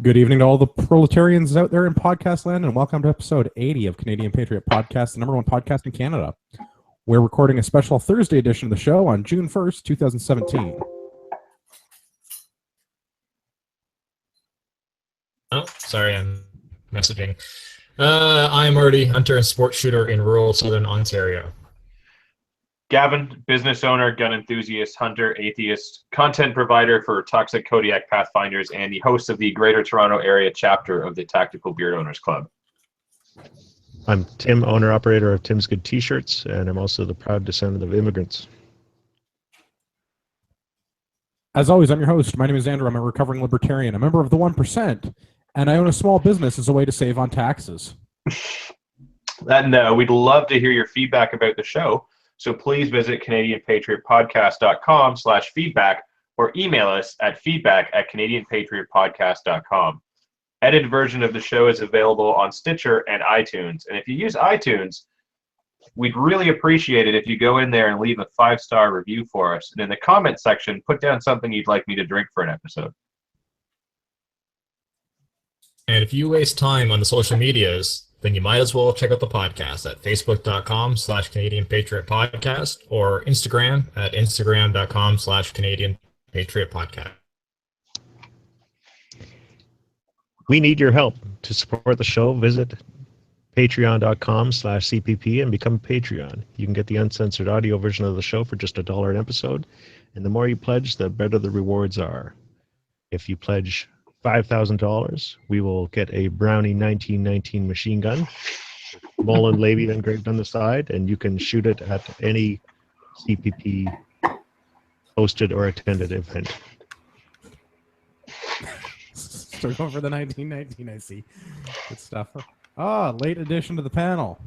Good evening to all the proletarians out there in podcast land, and welcome to episode 80 of Canadian Patriot Podcast, the number one podcast in Canada. We're recording a special Thursday edition of the show on June 1st, 2017. Oh, sorry, I'm messaging. I'm Marty, hunter and sport shooter in rural southern Ontario. Gavin, business owner, gun enthusiast, hunter, atheist, content provider for Toxic Kodiak Pathfinders, and the host of the Greater Toronto Area chapter of the Tactical Beard Owners Club. I'm Tim, owner-operator of Tim's Good T-Shirts, and I'm also the proud descendant of immigrants. As always, I'm your host. My name is Andrew. I'm a recovering libertarian, a member of the 1%, and I own a small business as a way to save on taxes. And we'd love to hear your feedback about the show. So please visit CanadianPatriotPodcast.com/feedback or email us at feedback@CanadianPatriotPodcast.com. Edited version of the show is available on Stitcher and iTunes. And if you use iTunes, we'd really appreciate it if you go in there and leave a 5-star review for us. And in the comment section, put down something you'd like me to drink for an episode. And if you waste time on the social medias, then you might as well check out the podcast at facebook.com/Canadian Patriot Podcast or Instagram at instagram.com/Canadian Patriot Podcast. We need your help. To support the show, visit patreon.com/CPP and become a Patreon. You can get the uncensored audio version of the show for just $1 an episode, and the more you pledge, the better the rewards are. If you pledge $5,000, we will get a Brownie 1919 machine gun, Mullen Levy engraved on the side, and you can shoot it at any CPP hosted or attended event. So going for the 1919, I see. Good stuff. Late addition to the panel.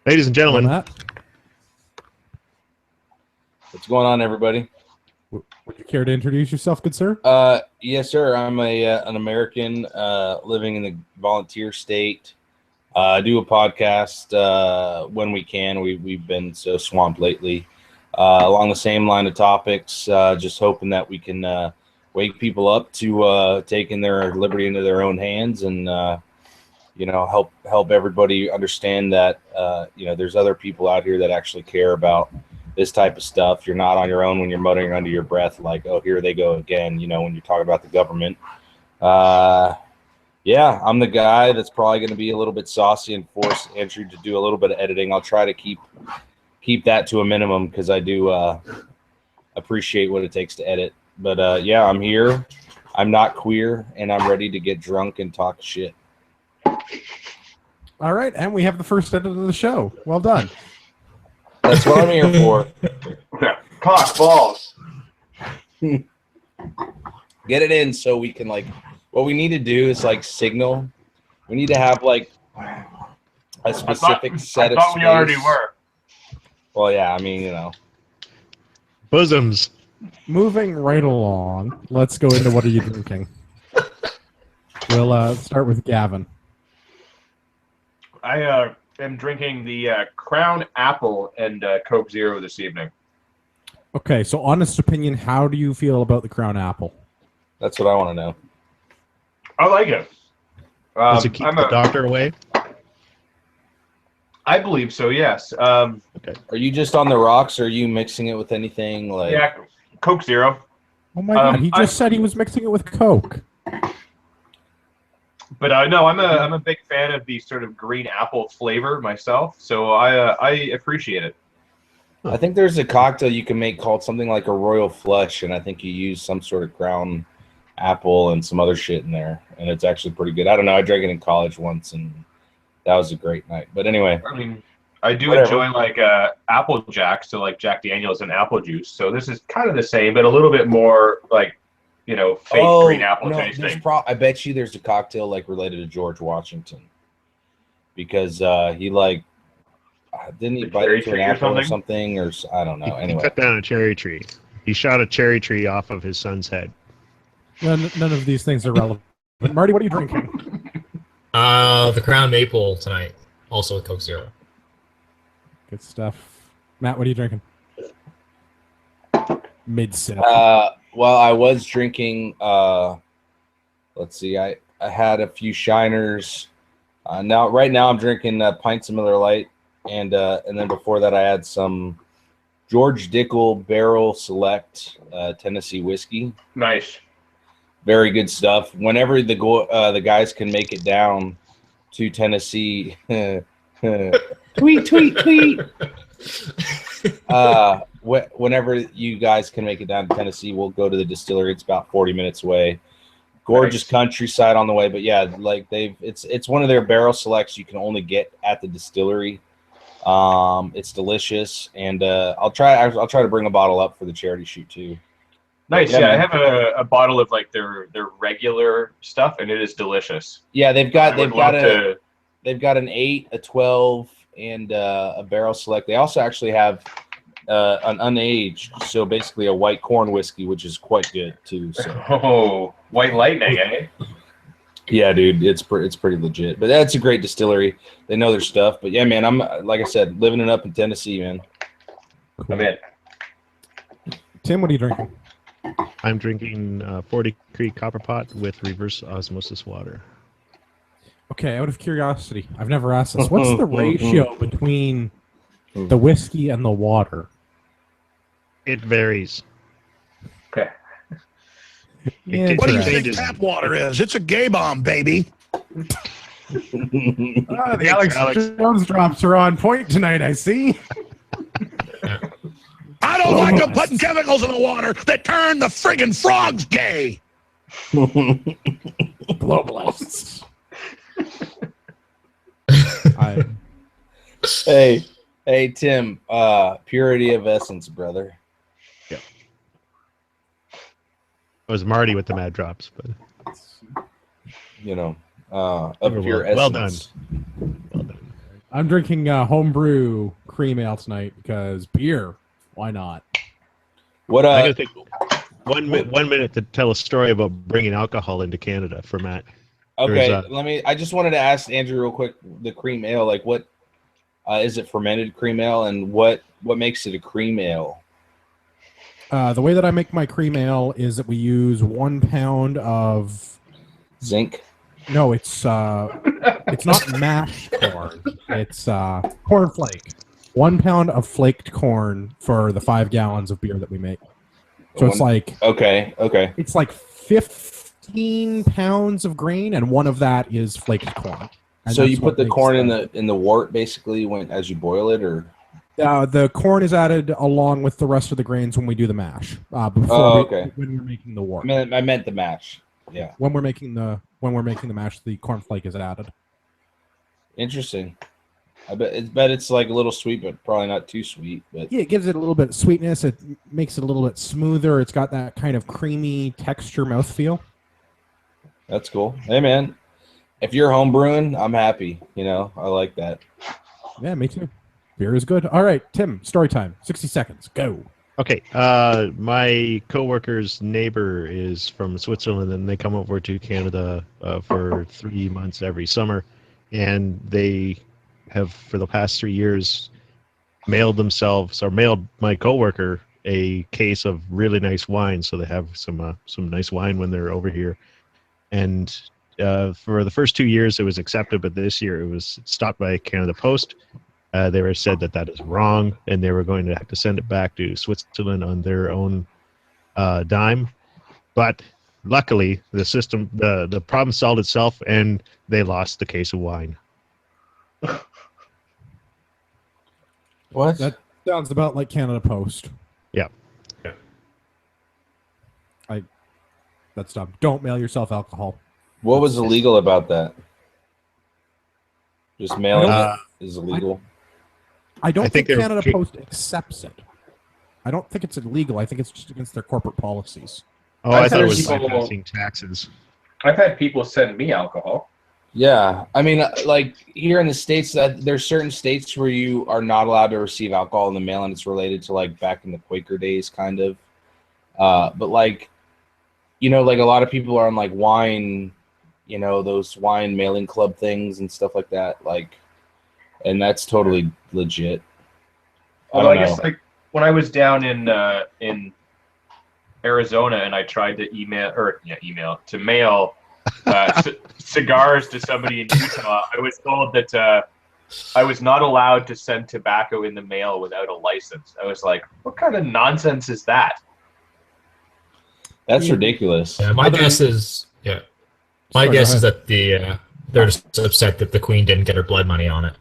Ladies and gentlemen, What's going on, everybody? Would you care to introduce yourself, good sir? Yes, sir. I'm an American living in the volunteer state. I do a podcast when we can. We've been so swamped lately. Along the same line of topics, just hoping that we can wake people up to taking their liberty into their own hands and help everybody understand that there's other people out here that actually care about this type of stuff. You're not on your own when you're muttering under your breath like, oh, here they go again, when you're talking about the government. I'm the guy that's probably going to be a little bit saucy and force Andrew to do a little bit of editing. I'll try to keep that to a minimum because I do appreciate what it takes to edit. But I'm here. I'm not queer, and I'm ready to get drunk and talk shit. All right, and we have the first edit of the show. Well done. That's what I'm here for. Cock balls. Get it in so we can, what we need to do is, signal. We need to have, a specific set of space. I thought we already were. Well, yeah, bosoms. Moving right along, let's go into what are you drinking. We'll start with Gavin. I am drinking the Crown Apple and Coke Zero this evening. Okay, so honest opinion, how do you feel about the Crown Apple? That's what I want to know. I like it. Does it keep the doctor away? I believe so, yes. Okay. Are you just on the rocks, or are you mixing it with anything? Yeah, Coke Zero. Oh my God, he just said he was mixing it with Coke. But no, I'm a big fan of the sort of green apple flavor myself, so I appreciate it. I think there's a cocktail you can make called something like a Royal Flush, and I think you use some sort of Crown Apple and some other shit in there, and it's actually pretty good. I don't know. I drank it in college once, and that was a great night. But anyway, I do enjoy Apple Jack, so like Jack Daniels and apple juice. So this is kind of the same, but a little bit more fake green apple tasting. I bet you there's a cocktail related to George Washington, because he didn't he bite into an apple or something, or I don't know. Anyway, he cut down a cherry tree. He shot a cherry tree off of his son's head. None of these things are relevant. Marty, what are you drinking? The Crown Maple tonight, also with Coke Zero. Good stuff. Matt, what are you drinking? mid-sip? Well, I was drinking. Let's see. I had a few Shiners. Right now, I'm drinking pints of Miller Lite, and then before that, I had some George Dickel Barrel Select Tennessee whiskey. Nice. Very good stuff. Whenever the guys can make it down to Tennessee, tweet. Whenever you guys can make it down to Tennessee, we'll go to the distillery. It's about 40 minutes away. Gorgeous countryside on the way, but yeah, like it's one of their barrel selects you can only get at the distillery. It's delicious, and I'll try to bring a bottle up for the charity shoot too. Nice. Yeah, Yeah, I man. have a bottle of like their regular stuff, and it is delicious. Yeah, they've got an 8, a 12, and a barrel select. They also actually have an unaged, so basically a white corn whiskey, which is quite good too. So. Oh, White Lightning, eh? Yeah, dude, it's pretty legit. But that's a great distillery. They know their stuff. But yeah, man, I'm like I said, living it up in Tennessee, man. I'm in. Tim, what are you drinking? I'm drinking 40 Creek Copper Pot with reverse osmosis water. Okay, out of curiosity, I've never asked this. What's the ratio between the whiskey and the water? It varies. Okay. Yeah, What do you interesting. think tap water is? It's a gay bomb, baby. The Alex Jones drops are on point tonight, I see. I don't like them putting chemicals in the water that turn the friggin' frogs gay. Globalists. Hey, Tim, purity of essence, brother. It was Marty with the mad drops, but Of pure essence. well done. Well done. I'm drinking homebrew cream ale tonight because beer. Why not? What I gotta take 1 minute to tell a story about bringing alcohol into Canada for Matt. Okay, There's I just wanted to ask Andrew real quick, the cream ale, like what is it fermented cream ale, and what makes it a cream ale? The way that I make my cream ale is that we use 1 pound of Zinc. no, it's not mashed corn. It's corn flake. 1 pound of flaked corn for the 5 gallons of beer that we make. So it's like Okay. it's like 15 pounds of grain, and one of that is flaked corn. And So that's you what put the makes corn in the wort basically as you boil it, or the corn is added along with the rest of the grains when we do the mash. When we're making the wort. I meant the mash. Yeah. When we're making the mash, the corn flake is added. Interesting. I bet it's like a little sweet, but probably not too sweet. But Yeah, it gives it a little bit of sweetness. It makes it a little bit smoother. It's got that kind of creamy texture mouthfeel. that's cool. Hey, man, if you're home brewing, I'm happy. I like that. Yeah, me too. Beer is good. All right, Tim, story time. 60 seconds. Go. Okay, my coworker's neighbor is from Switzerland, and they come over to Canada for 3 months every summer, and they have for the past 3 years mailed my coworker a case of really nice wine, so they have some nice wine when they're over here. And for the first 2 years it was accepted, but this year it was stopped by Canada Post. They were said that is wrong, and they were going to have to send it back to Switzerland on their own dime. But luckily, the problem solved itself, and they lost the case of wine. What? That sounds about like Canada Post. Yeah. That's dumb. Don't mail yourself alcohol. What was illegal about that? Just mailing it is illegal. I don't I think think Canada Post accepts it. I don't think it's illegal. I think it's just against their corporate policies. Oh, I've I thought it heard was people- bypassing taxes. I've had people send me alcohol. Yeah, I mean, like here in the States, there's certain states where you are not allowed to receive alcohol in the mail, and it's related to like back in the Quaker days, kind of. But like, like a lot of people are on like wine, those wine mailing club things and stuff like that. Like, and that's totally legit. Although I don't guess know. like when I was down in Arizona and I tried to mail cigars to somebody in Utah, I was told that I was not allowed to send tobacco in the mail without a license. I was like, what kind of nonsense is that? That's ridiculous. Yeah, my guess is that they're just upset that the Queen didn't get her blood money on it.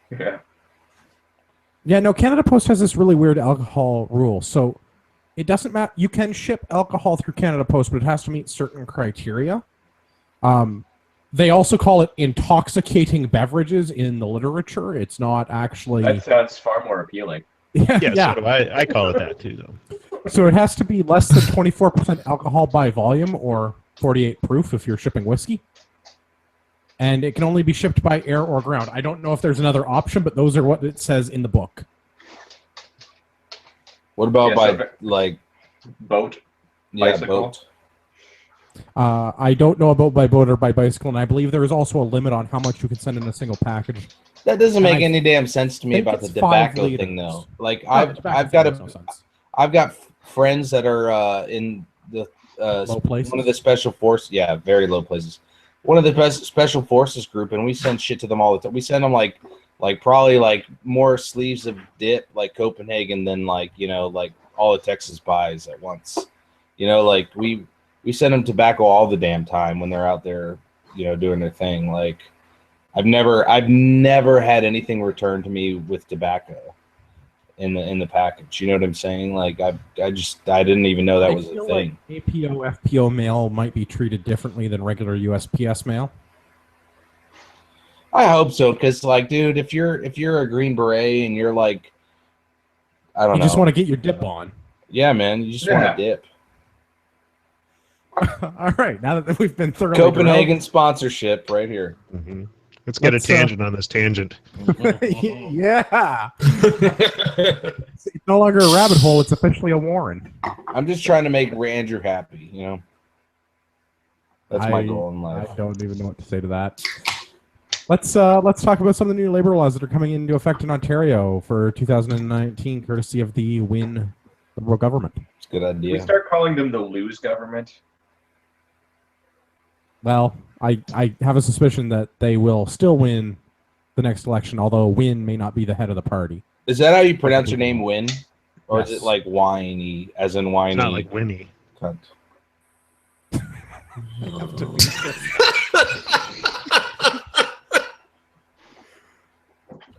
Yeah. Yeah, no, Canada Post has this really weird alcohol rule. So it doesn't matter. You can ship alcohol through Canada Post, but it has to meet certain criteria. They also call it intoxicating beverages in the literature. It's not actually... That sounds far more appealing. Yeah, so do I call it that too, though. So it has to be less than 24% alcohol by volume or 48 proof if you're shipping whiskey. And it can only be shipped by air or ground. I don't know if there's another option, but those are what it says in the book. What about boat? Yeah, bicycle? boat. I don't know about by boat or by bicycle, and I believe there is also a limit on how much you can send in a single package. That doesn't make any damn sense to me about the tobacco thing, though. Like I've got friends that are in the Low places? one of the special forces. Yeah, very low places. One of the best special forces group, and we send shit to them all the time. We send them like probably more sleeves of dip, like Copenhagen, than like all the Texas buys at once. We send them tobacco all the damn time when they're out there, doing their thing. Like I've never had anything returned to me with tobacco in the package. You know what I'm saying? Like I didn't even know that was a thing. Like APO, FPO mail might be treated differently than regular USPS mail. I hope so, because dude, if you're a Green Beret and you're I don't know, you just want to get your dip on. Yeah, man, you just want to dip. All right, now that we've been thoroughly Copenhagen sponsorship right here. Mm-hmm. Let's get a tangent on this tangent. Yeah. It's no longer a rabbit hole. It's officially a warren. I'm just trying to make Andrew happy, That's my goal in life. I don't even know what to say to that. Let's talk about some of the new labor laws that are coming into effect in Ontario for 2019, courtesy of the Win Liberal government. It's a good idea. We start calling them the Lose government. Well, I have a suspicion that they will still win the next election, although Win may not be the head of the party. Is that how you pronounce your name, Win? Or Yes. is it like whiny, as in whiny? It's not like Winnie. Cunt.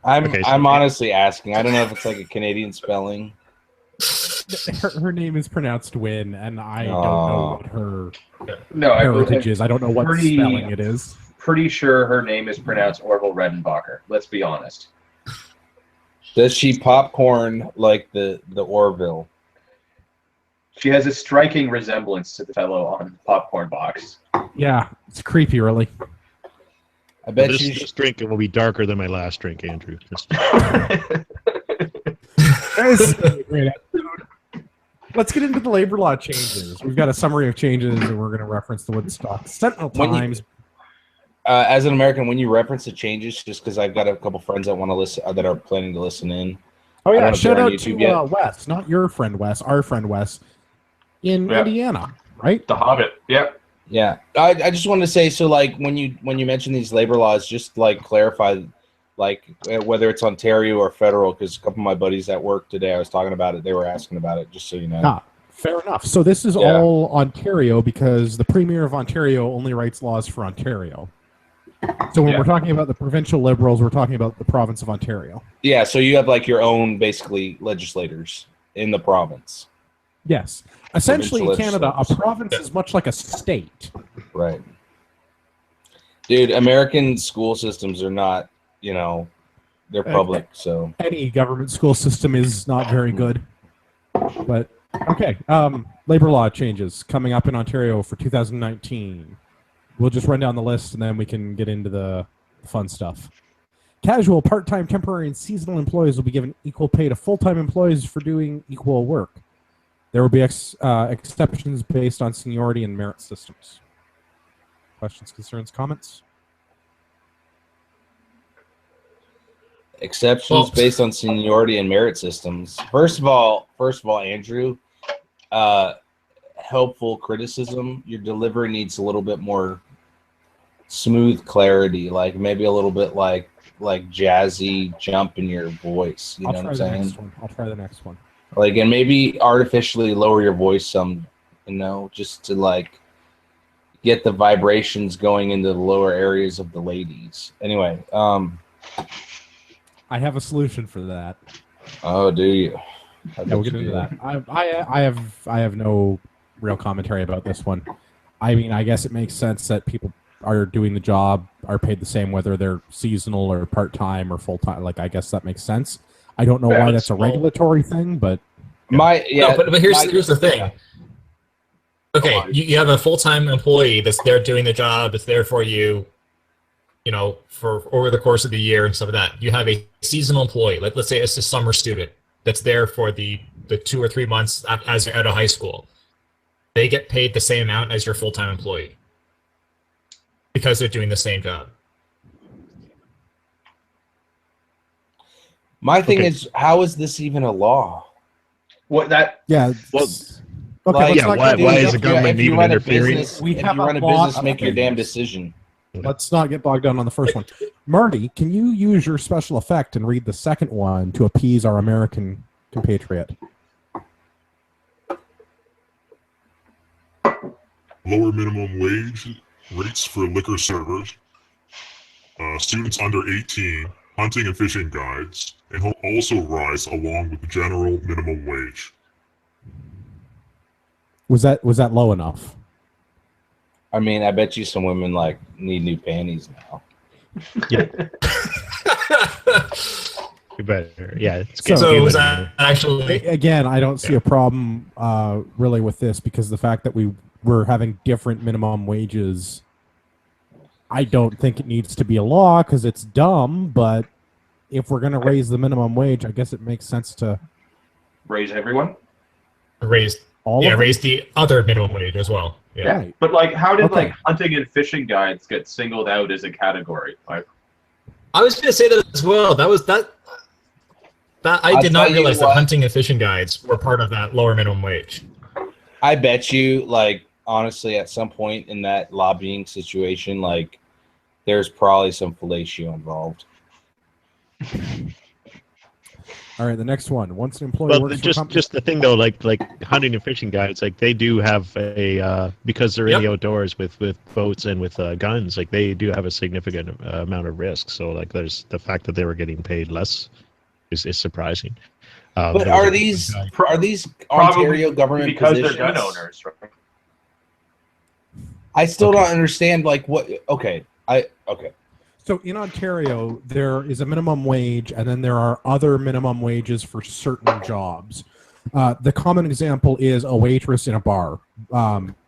I'm honestly asking. I don't know if it's like a Canadian spelling. Her name is pronounced Win, and I don't know what her heritage is. I don't know what spelling it is. Pretty sure her name is pronounced Orville Redenbacher. Let's be honest. Does she popcorn like the Orville? She has a striking resemblance to the fellow on the popcorn box. Yeah, it's creepy, really. I bet this drink will be darker than my last drink, Andrew. Let's get into the labor law changes. We've got a summary of changes, and we're going to reference the Woodstock Sentinel Times. As an American, when you reference the changes, just because I've got a couple friends that want to listen, that are planning to listen in. Oh yeah, shout out to Wes, not your friend Wes, our friend Wes, in Indiana, right? The Hobbit. Yep. Yeah, I just wanted to say, so when you mention these labor laws, just clarify, whether it's Ontario or federal, because a couple of my buddies at work today, I was talking about it, they were asking about it, just so you know. Fair enough. So this is all Ontario because the Premier of Ontario only writes laws for Ontario. So when we're talking about the provincial Liberals, we're talking about the province of Ontario. Yeah, so you have your own, basically, legislators in the province. Yes. Essentially, in Canada, a province is much like a state. Right. Dude, American school systems are not, they're public, so. Any government school system is not very good. But, okay. Labor law changes coming up in Ontario for 2019. We'll just run down the list, and then we can get into the fun stuff. Casual, part-time, temporary, and seasonal employees will be given equal pay to full-time employees for doing equal work. There will be exceptions based on seniority and merit systems. Questions, concerns, comments? Exceptions based on seniority and merit systems. First of all, Andrew, helpful criticism, your delivery needs a little bit more smooth clarity, like maybe a little bit like jazzy jump in your voice. You know what I'm saying? I'll try the next one. Like, and maybe artificially lower your voice some, just to like get the vibrations going into the lower areas of the ladies. Anyway, I have a solution for that. oh, do you? Yeah, we'll get into that. I have no real commentary about this one. I mean, I guess it makes sense that people are doing the job are paid the same whether they're seasonal or part-time or full-time. Like, I guess that makes sense. I don't know why that's a regulatory thing, but but here's the thing. Yeah. Okay, you have a full-time employee that's there doing the job. It's there for you, for over the course of the year and stuff like that. You have a seasonal employee. Like, let's say it's a summer student that's there for the 2 or 3 months as you're out of high school. They get paid the same amount as your full-time employee because they're doing the same job. My thing is, how is this even a law? What that? yeah. Well, Okay, yeah, why is the government even interfering? If you run a business, make your damn decision. Let's not get bogged down on the first one. Marty, can you use your special effect and read the second one to appease our American compatriot? Lower minimum wage rates for liquor servers, students under 18, hunting and fishing guides, and will also rise along with the general minimum wage. Was that low enough? I mean, I bet you some women need new panties now. Yeah. You better. Yeah. So was that actually? Again, I don't see a problem really with this because the fact that we're having different minimum wages, I don't think it needs to be a law because it's dumb. But if we're going to raise the minimum wage, I guess it makes sense to Raise everyone? Raise the other minimum wage as well. Yeah. Right. But how did Okay. hunting and fishing guides get singled out as a category? I was going to say that as well. That I did not realize that hunting and fishing guides were part of that lower minimum wage. I bet you, honestly, at some point in that lobbying situation, there's probably some fellatio involved. All right, the next one. Once an employee works for just the thing though, like hunting and fishing guides, they do have a because they're in the outdoors with boats and with guns, they do have a significant amount of risk. So there's the fact that they were getting paid less is surprising. But are these Ontario government because positions? they're gun owners, right? I still don't understand what. Okay. So in Ontario, there is a minimum wage, and then there are other minimum wages for certain jobs. The common example is a waitress in a bar.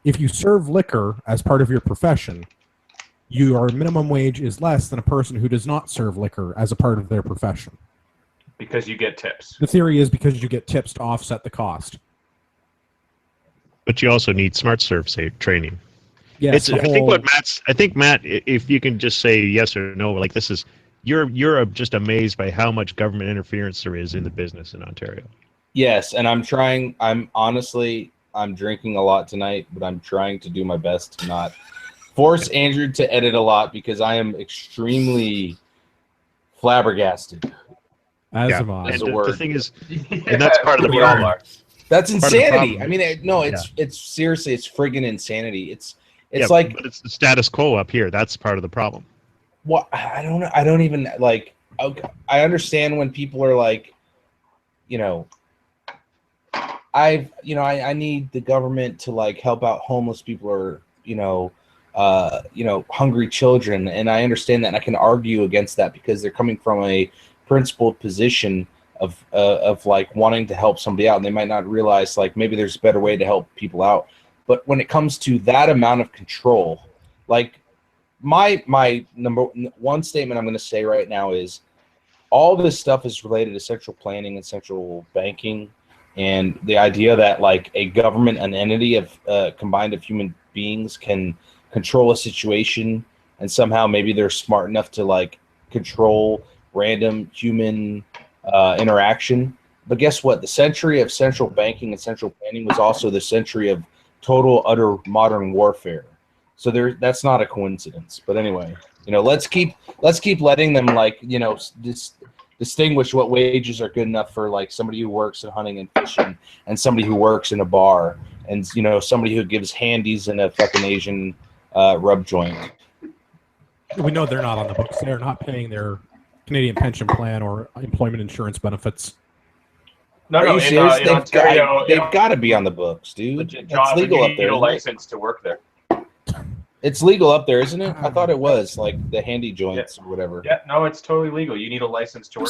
If you serve liquor as part of your profession, your minimum wage is less than a person who does not serve liquor as a part of their profession. Because you get tips. The theory is because you get tips to offset the cost. But you also need smart serve training. Yes, I think Matt, if you can just say yes or no, this is you're just amazed by how much government interference there is in the business in Ontario. Yes, and I'm trying. I'm drinking a lot tonight, but I'm trying to do my best to not force Andrew to edit a lot because I am extremely flabbergasted. As am I. And the thing is, and that's part of the problem. That's insanity. I mean, it's seriously, it's friggin' insanity. It's but it's the status quo up here. That's part of the problem. What I don't know. I don't even okay, I understand when people are I need the government to help out homeless people or hungry children, and I understand that, and I can argue against that because they're coming from a principled position of wanting to help somebody out, and they might not realize maybe there's a better way to help people out. But when it comes to that amount of control, my number one statement I'm going to say right now is all this stuff is related to central planning and central banking, and the idea that a government, an entity of combined of human beings can control a situation, and somehow maybe they're smart enough to control random human interaction. But guess what? The century of central banking and central planning was also the century of total, utter modern warfare. So that's not a coincidence. But anyway, let's keep letting them distinguish what wages are good enough for like somebody who works in hunting and fishing and somebody who works in a bar and somebody who gives handies in a fucking Asian rub joint. We know they're not on the books. They're not paying their Canadian pension plan or employment insurance benefits. No, Are you serious? in Ontario, they've got to be on the books, dude. It's legal up there. You need a license to work there. It's legal up there, isn't it? I thought it was like the handy joints or whatever. Yeah, no, it's totally legal. You need a license to work.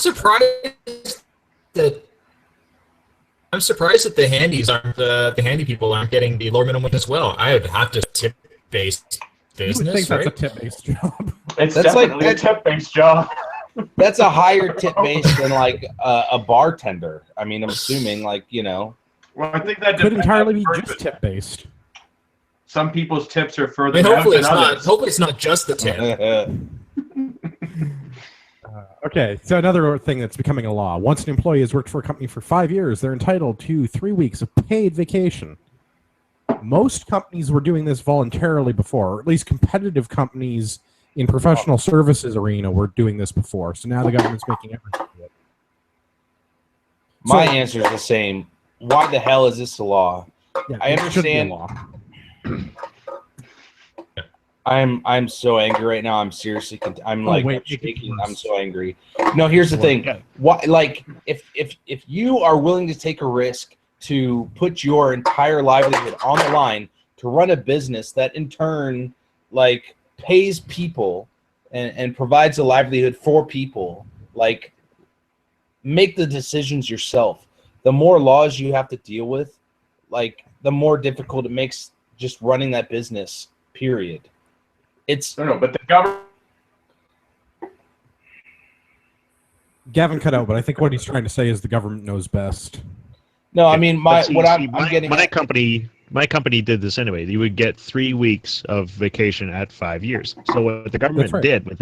I'm surprised that the handy people aren't getting the lower minimum wage as well. I would have to tip-based business. You would think right? that's a tip-based job. That's definitely a tip-based job. That's a higher tip base than like a bartender. I mean, I'm assuming Well, I think that could depends entirely on be the person. just tip-based. Some people's tips are further I mean, down hopefully than it's not. others. Hopefully it's not just the tip. Okay, so another thing that's becoming a law. Once an employee has worked for a company for 5 years, they're entitled to 3 weeks of paid vacation. Most companies were doing this voluntarily before, or at least competitive companies in professional services arena were doing this before. So now the government's making everything do it. My answer is the same. Why the hell is this a law? Yeah, I it should be a understand. law. I'm so angry right now. I'm seriously. I'm wait, shaking. I'm so angry. No, here's the thing. Why? Like, if you are willing to take a risk to put your entire livelihood on the line to run a business that in turn like pays people and provides a livelihood for people, like make the decisions yourself. The more laws you have to deal with, like the more difficult it makes just running that business, period. It's No, but the government. Gavin cut out, but I think what he's trying to say is the government knows best. no, I mean But see, I'm getting my company did this anyway. You would get 3 weeks of vacation at 5 years. So what the government right. did with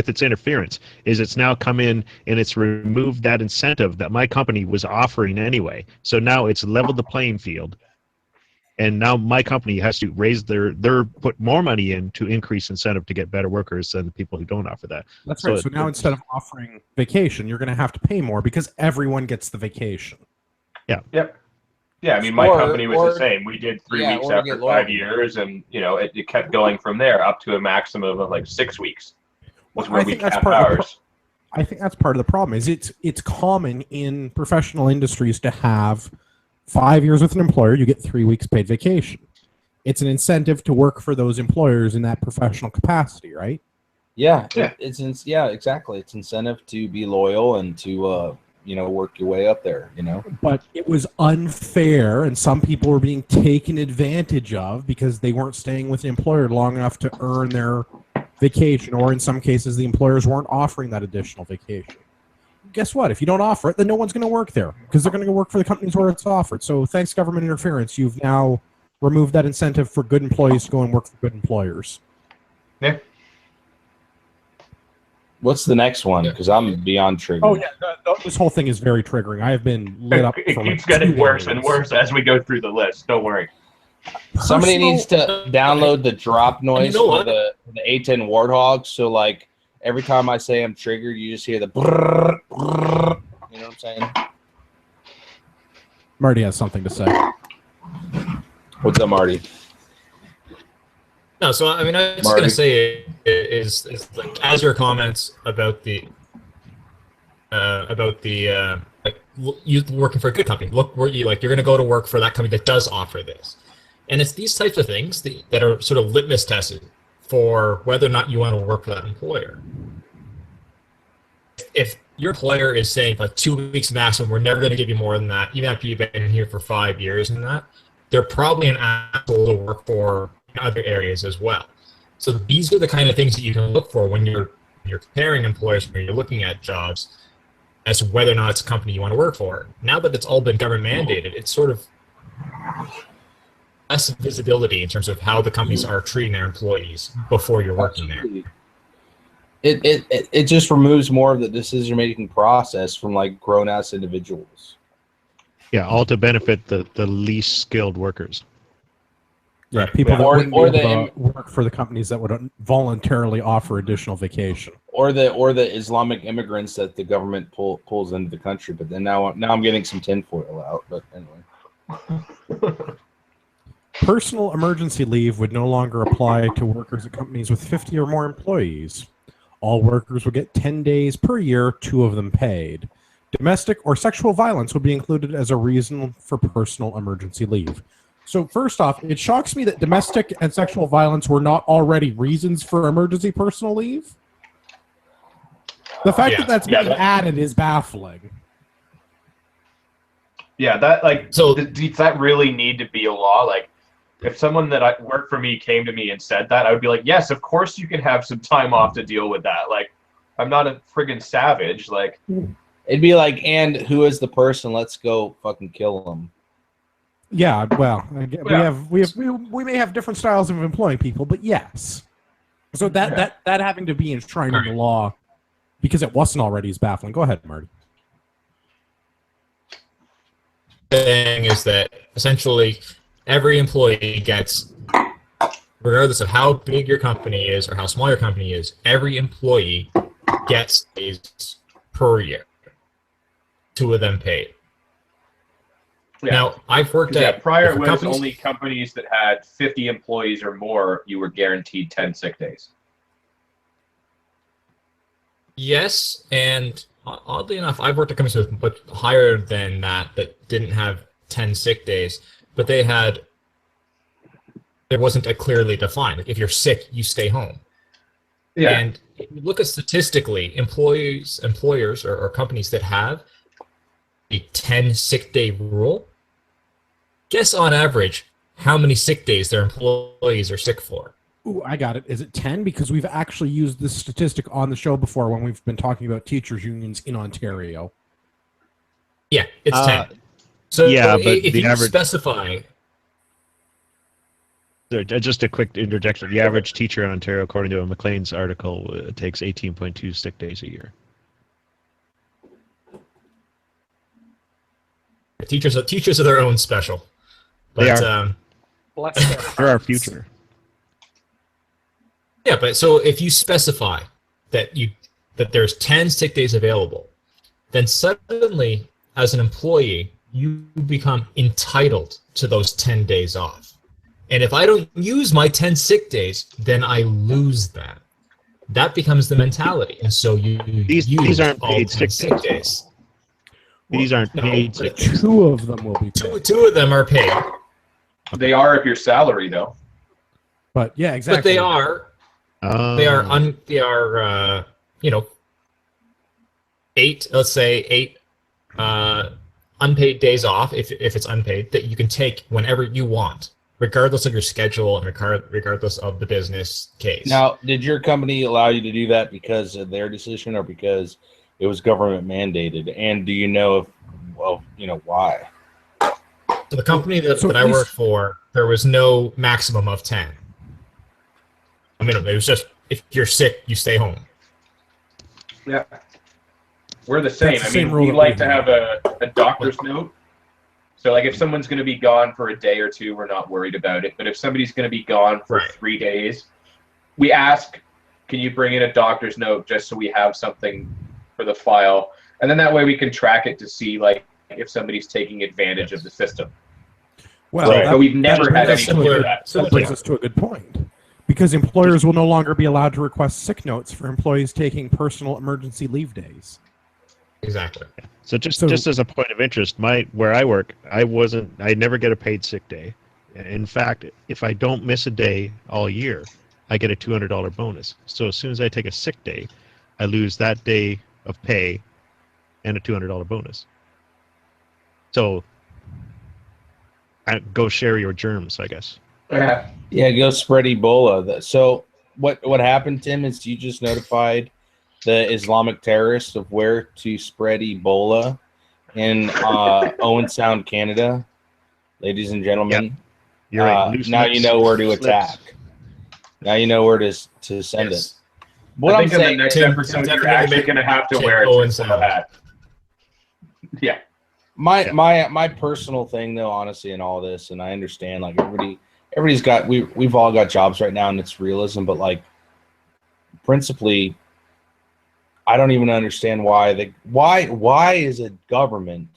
its interference is it's now come in and it's removed that incentive that my company was offering anyway. So now it's leveled the playing field. And now my company has to raise their put more money in to increase incentive to get better workers than the people who don't offer that. That's right. So now instead of offering vacation, you're going to have to pay more because everyone gets the vacation. Yep. Yeah, I mean, my company was the same. We did 3 weeks or to after get 5 loyalty. years, and it kept going from there up to a maximum of like 6 weeks. Was where we capped ours. I think that's part of the problem. Is it's common in professional industries to have 5 years with an employer, you get 3 weeks paid vacation. It's an incentive to work for those employers in that professional capacity, right? Yeah, Yeah. Exactly. It's incentive to be loyal and to work your way up there. But it was unfair, and some people were being taken advantage of because they weren't staying with the employer long enough to earn their vacation, or in some cases, the employers weren't offering that additional vacation. Guess what? If you don't offer it, then no one's going to work there because they're going to go work for the companies where it's offered. So thanks, government interference, you've now removed that incentive for good employees to go and work for good employers. Yeah. What's the next one? Because I'm beyond triggered. Oh, yeah. This whole thing is very triggering. I have been lit up. It for keeps like getting 2 worse days. and worse as we go through the list. Don't worry. Somebody needs to download the drop noise You know for what? the A10 Warthog. So like every time I say I'm triggered, you just hear the brrr, brrr. You know what I'm saying? Marty has something to say. What's up, Marty? No, so I mean, I was just Marty. gonna say is like as your comments about the like you working for a good company. Look where you're gonna go to work for that company that does offer this, and it's these types of things that are sort of litmus tested for whether or not you want to work for that employer. If your employer is saying like 2 weeks maximum, we're never going to give you more than that, even after you've been here for 5 years and that, they're probably an asshole to work for in other areas as well. So these are the kind of things that you can look for when you're comparing employers, when you're looking at jobs, as to whether or not it's a company you want to work for. Now that it's all been government mandated, it's sort of less visibility in terms of how the companies are treating their employees before you're working there. It just removes more of the decision making process from like grown ass individuals. Yeah, all to benefit the least skilled workers. Yeah, people that Or- wouldn't or be the able to work for the companies that would voluntarily offer additional vacation. Or the Islamic immigrants that the government pulls into the country. But then now I'm getting some tinfoil out. But anyway. Personal emergency leave would no longer apply to workers at companies with 50 or more employees. All workers would get 10 days per year, 2 of them paid. Domestic or sexual violence would be included as a reason for personal emergency leave. So first off, it shocks me that domestic and sexual violence were not already reasons for emergency personal leave. The fact that that's being added is baffling. Yeah, that like So- does that really need to be a law? Like, if someone that worked for me came to me and said that, I would be like, yes, of course you can have some time off to deal with that. Like, I'm not a friggin' savage. Like, It'd be like, and who is the person? Let's go fucking kill them. Yeah, well, we may have different styles of employing people, but yes. So that having to be enshrined in the law because it wasn't already is baffling. Go ahead, Marty. Thing is that essentially every employee gets, regardless of how big your company is or how small your company is, every employee gets days per year. 2 of them paid. yeah. Now, I've worked at prior it different was companies. only companies that had 50 employees or more, you were guaranteed 10 sick days. Yes, and oddly enough, I've worked at companies with much higher than that didn't have 10 sick days, but it wasn't a clearly defined. Like, if you're sick, you stay home. Yeah. And if you look at statistically, employers or companies that have a 10 sick day rule, guess on average how many sick days their employees are sick for. Ooh, I got it. Is it 10? Because we've actually used this statistic on the show before when we've been talking about teachers' unions in Ontario. Yeah, it's 10. So yeah, but if the you average- specify, Just a quick interjection. The average teacher in Ontario, according to a Maclean's article, takes 18.2 sick days a year. teachers are their own special. But, They are. They're our future. Yeah, but so if you specify that there's 10 sick days available, then suddenly, as an employee, you become entitled to those 10 days off. And if I don't use my 10 sick days, then I lose that. That becomes the mentality. And so These aren't all paid 10 sick days. These aren't paid sick days. 2 of them will be paid. Two of them are paid. They are if your salary, though. But yeah, exactly. But they are Oh. 8 unpaid days off if it's unpaid that you can take whenever you want, regardless of your schedule and regardless of the business case. Now, did your company allow you to do that because of their decision or because it was government mandated? And do you know if, why? So the company that So I at least- worked for, there was no maximum of 10. I mean, it was just, if you're sick, you stay home. Yeah. We're the same. That's the same I mean, rule we that like we to have a doctor's note. So, like, if someone's going to be gone for a day or 2, we're not worried about it. But if somebody's going to be gone for Right. 3 days, we ask, can you bring in a doctor's note just so we have something for the file? And then that way we can track it to see, like, if somebody's taking advantage of the system. Well, Right. that- But we've never that- had that's anything similar- like that. That brings us to a good point. Because employers will no longer be allowed to request sick notes for employees taking personal emergency leave days. Exactly. So just as a point of interest, where I work, I never get a paid sick day. In fact, if I don't miss a day all year, I get a $200 bonus. So as soon as I take a sick day, I lose that day of pay and a $200 bonus. So go share your germs, I guess. Yeah. Yeah, go spread Ebola. So what happened, Tim, is you just notified the Islamic terrorists of where to spread Ebola in Owen Sound, Canada. Ladies and gentlemen, You're right. Loose now lips, you know where to slips. attack. Now you know where to send Yes. it. What I I'm think in the saying, next Tim, episode, you're definitely actually make going to have to Tim wear a Owen tinfoil sound. hat. Yeah. My personal thing, though, honestly, in all this, and I understand, like everybody's got we've all got jobs right now, and it's realism, but like principally, I don't even understand why is a government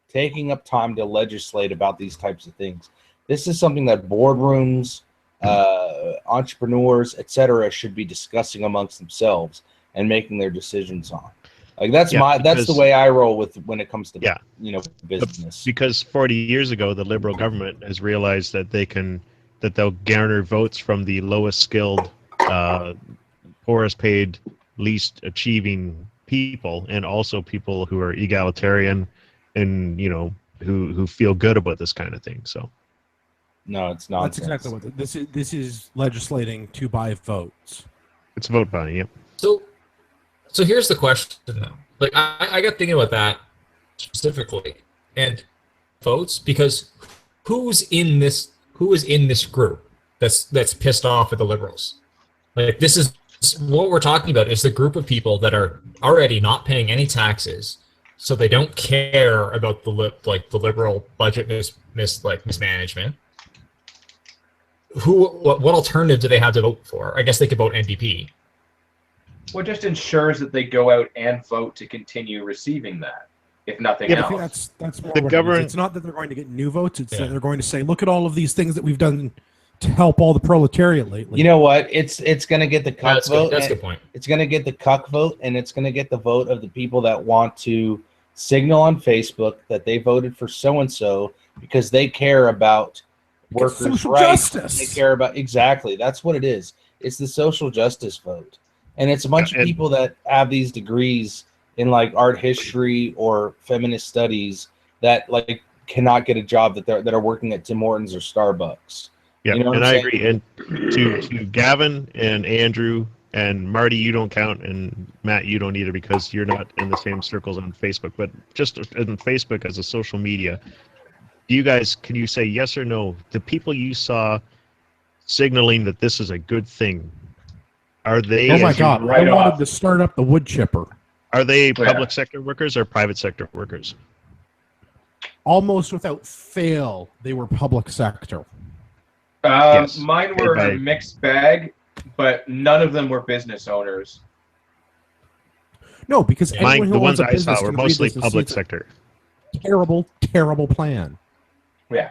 taking up time to legislate about these types of things? This is something that boardrooms, entrepreneurs, etc., should be discussing amongst themselves and making their decisions on. Like that's the way I roll with when it comes to business. Because 40 years ago, the Liberal government has realized that they'll garner votes from the lowest skilled, poorest paid, least achieving people, and also people who are egalitarian and who feel good about this kind of thing. So no, it's not. That's exactly what this is legislating to buy votes. It's vote buying. Yep. So here's the question though. Like I got thinking about that specifically and votes, because who is in this group that's pissed off at the Liberals? Like this is what we're talking about, is the group of people that are already not paying any taxes, so they don't care about the Liberal budget mismanagement. What alternative do they have to vote for? I guess they could vote NDP. Well, it just ensures that they go out and vote to continue receiving that, if nothing else. I think that's more The what government- it's not that they're going to get new votes. It's that they're going to say, look at all of these things that we've done to help all the proletariat lately. You know what? It's going to get the cuck vote. That's a good point. It's going to get the cuck vote, and it's going to get the vote of the people that want to signal on Facebook that they voted for so-and-so because they care about workers' social rights. justice. They care about, exactly. That's what it is. It's the social justice vote. And it's a bunch of people that have these degrees in like art history or feminist studies that like cannot get a job that are working at Tim Hortons or Starbucks. Yeah, You know what and I'm I saying? agree. And to Gavin and Andrew and Marty, you don't count, and Matt, you don't either because you're not in the same circles on Facebook. But just in Facebook as a social media, can you say yes or no? The people you saw signaling that this is a good thing, are they? Oh my God! right I wanted off. to start up the Woodchipper. Are they Yeah. public sector workers or private sector workers? Almost without fail, they were public sector. Yes. Mine Okay, were bye. a mixed bag, but none of them were business owners. No, because Yeah. anyone who The owns ones a I business saw were can read mostly this and public see sector. it's a terrible, terrible plan. Yeah.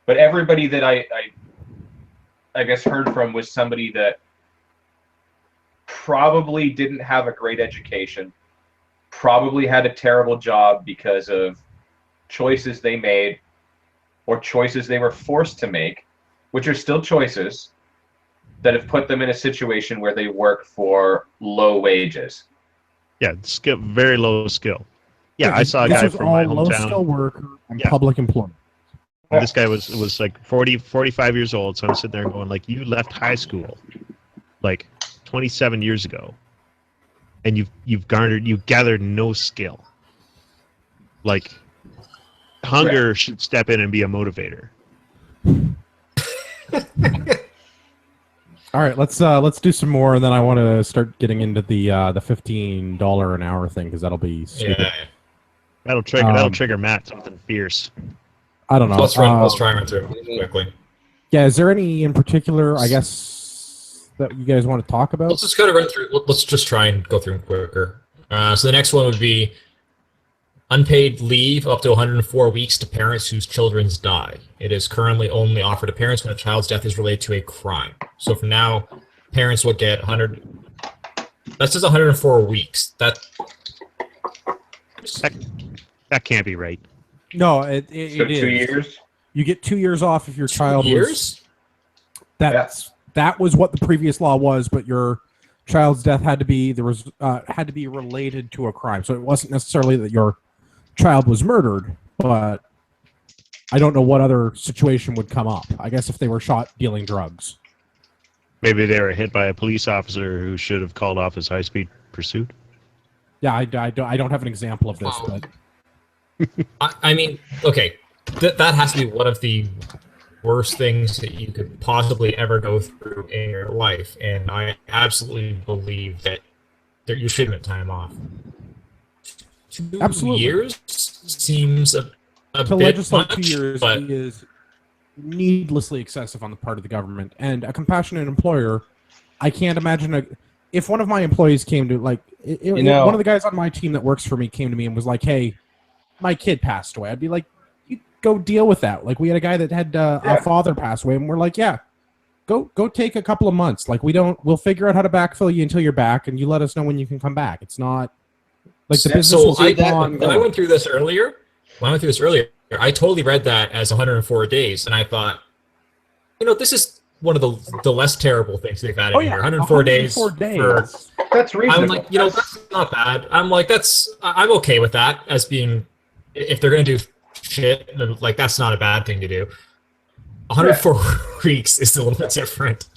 But everybody that I guess heard from was somebody that probably didn't have a great education, probably had a terrible job because of choices they made or choices they were forced to make, which are still choices that have put them in a situation where they work for low wages. Yeah, very low skill. Yeah, I saw a this guy was from my all low-skill hometown. worker and Yeah. public employment. This guy was like 45 years old, so I'm sitting there going, like, you left high school like 27 years ago, and you've gathered no skill. Like, hunger should step in and be a motivator. All right, let's do some more, and then I want to start getting into the $15 an hour thing because that'll be stupid. Yeah. That'll trigger Matt something fierce. I don't know. Let's try and run through it quickly. Yeah, is there any in particular, I guess, that you guys want to talk about? Let's just kind of run through. Let's just try and go through them quicker. So the next one would be unpaid leave up to 104 weeks to parents whose children die. It is currently only offered to parents when a child's death is related to a crime. So from now, parents will get 100. That says 104 weeks. That Can't be right. No, it So is. 2 years? You get 2 years off if your child 2 years. That was what the previous law was, but your child's death had to be related to a crime. So it wasn't necessarily that your child was murdered, but I don't know what other situation would come up. I guess if they were shot dealing drugs. Maybe they were hit by a police officer who should have called off his high-speed pursuit. Yeah, I don't have an example of this, but I mean, okay, that has to be one of the worst things that you could possibly ever go through in your life, and I absolutely believe that you should have time off. Absolutely. years seems a To bit legislate much, 2 years but is needlessly excessive on the part of the government. And a compassionate employer, I can't imagine if one of my employees came to one of the guys on my team that works for me came to me and was like, "Hey, my kid passed away." I'd be like, "You go deal with that." Like we had a guy that had a father pass away, and we're like, "Yeah, go take a couple of months. Like we'll figure out how to backfill you until you're back, and you let us know when you can come back." It's not like the business will keep on when going. I went through this earlier, I totally read that as 104 days, and I thought, this is one of the less terrible things they've added in here. 104 days. That's reasonable. I'm like, that's not bad. I'm like, I'm okay with that as being, if they're going to do shit, like that's not a bad thing to do. 104 weeks is a little bit different.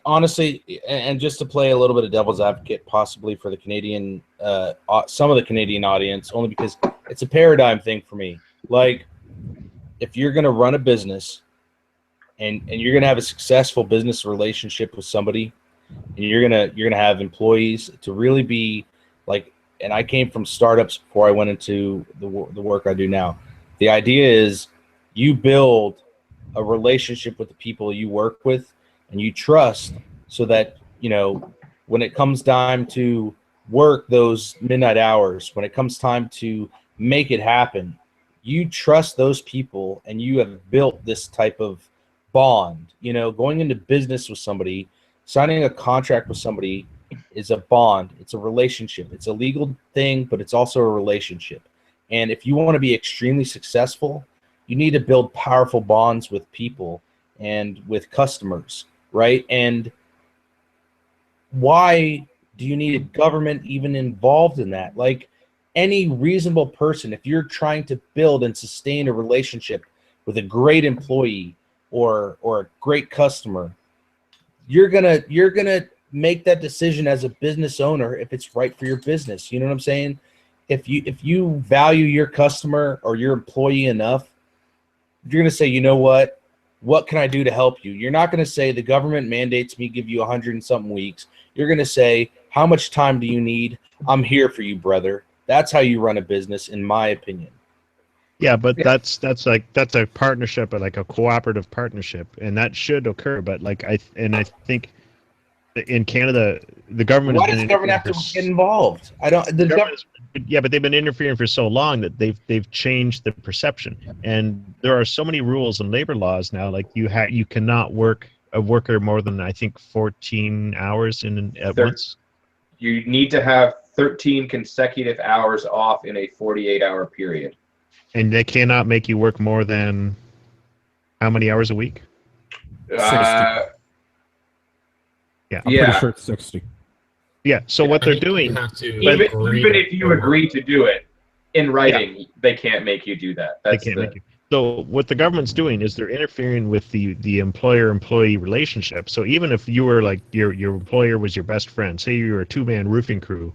Honestly, and just to play a little bit of devil's advocate, possibly for the Canadian, some of the Canadian audience, only because it's a paradigm thing for me. Like, if you're going to run a business and you're going to have a successful business relationship with somebody, and you're gonna have employees to really be like, and I came from startups before I went into the work I do now. The idea is you build a relationship with the people you work with and you trust, so that when it comes time to work those midnight hours, when it comes time to make it happen, you trust those people and you have built this type of bond. Going into business with somebody, signing a contract with somebody is a bond. It's a relationship. It's a legal thing, but it's also a relationship. And if you want to be extremely successful, you need to build powerful bonds with people and with customers, right? And why do you need a government even involved in that? Like, any reasonable person, if you're trying to build and sustain a relationship with a great employee or a great customer, you're gonna make that decision as a business owner if it's right for your business. You know what I'm saying? If you value your customer or your employee enough, you're gonna say, what can I do to help you? You're not gonna say the government mandates me give you 100 and something weeks. You're gonna say, how much time do you need? I'm here for you, brother. That's how you run a business, in my opinion. Yeah, but that's a partnership, like a cooperative partnership, and that should occur. But I think in Canada, the government. Why does the government have to get involved? I don't. The government. Yeah, but they've been interfering for so long that they've changed the perception, and there are so many rules and labor laws now. Like you cannot work a worker more than, I think, 14 hours at once. You need to have 13 consecutive hours off in a 48-hour period. And they cannot make you work more than how many hours a week? 60. Yeah, I'm pretty sure it's 60. Yeah, so what they're doing... Even if you agree to do it in writing, they can't make you do that. They can't make you. So what the government's doing is they're interfering with the employer-employee relationship. So even if you were like, your employer was your best friend, say you were a two-man roofing crew,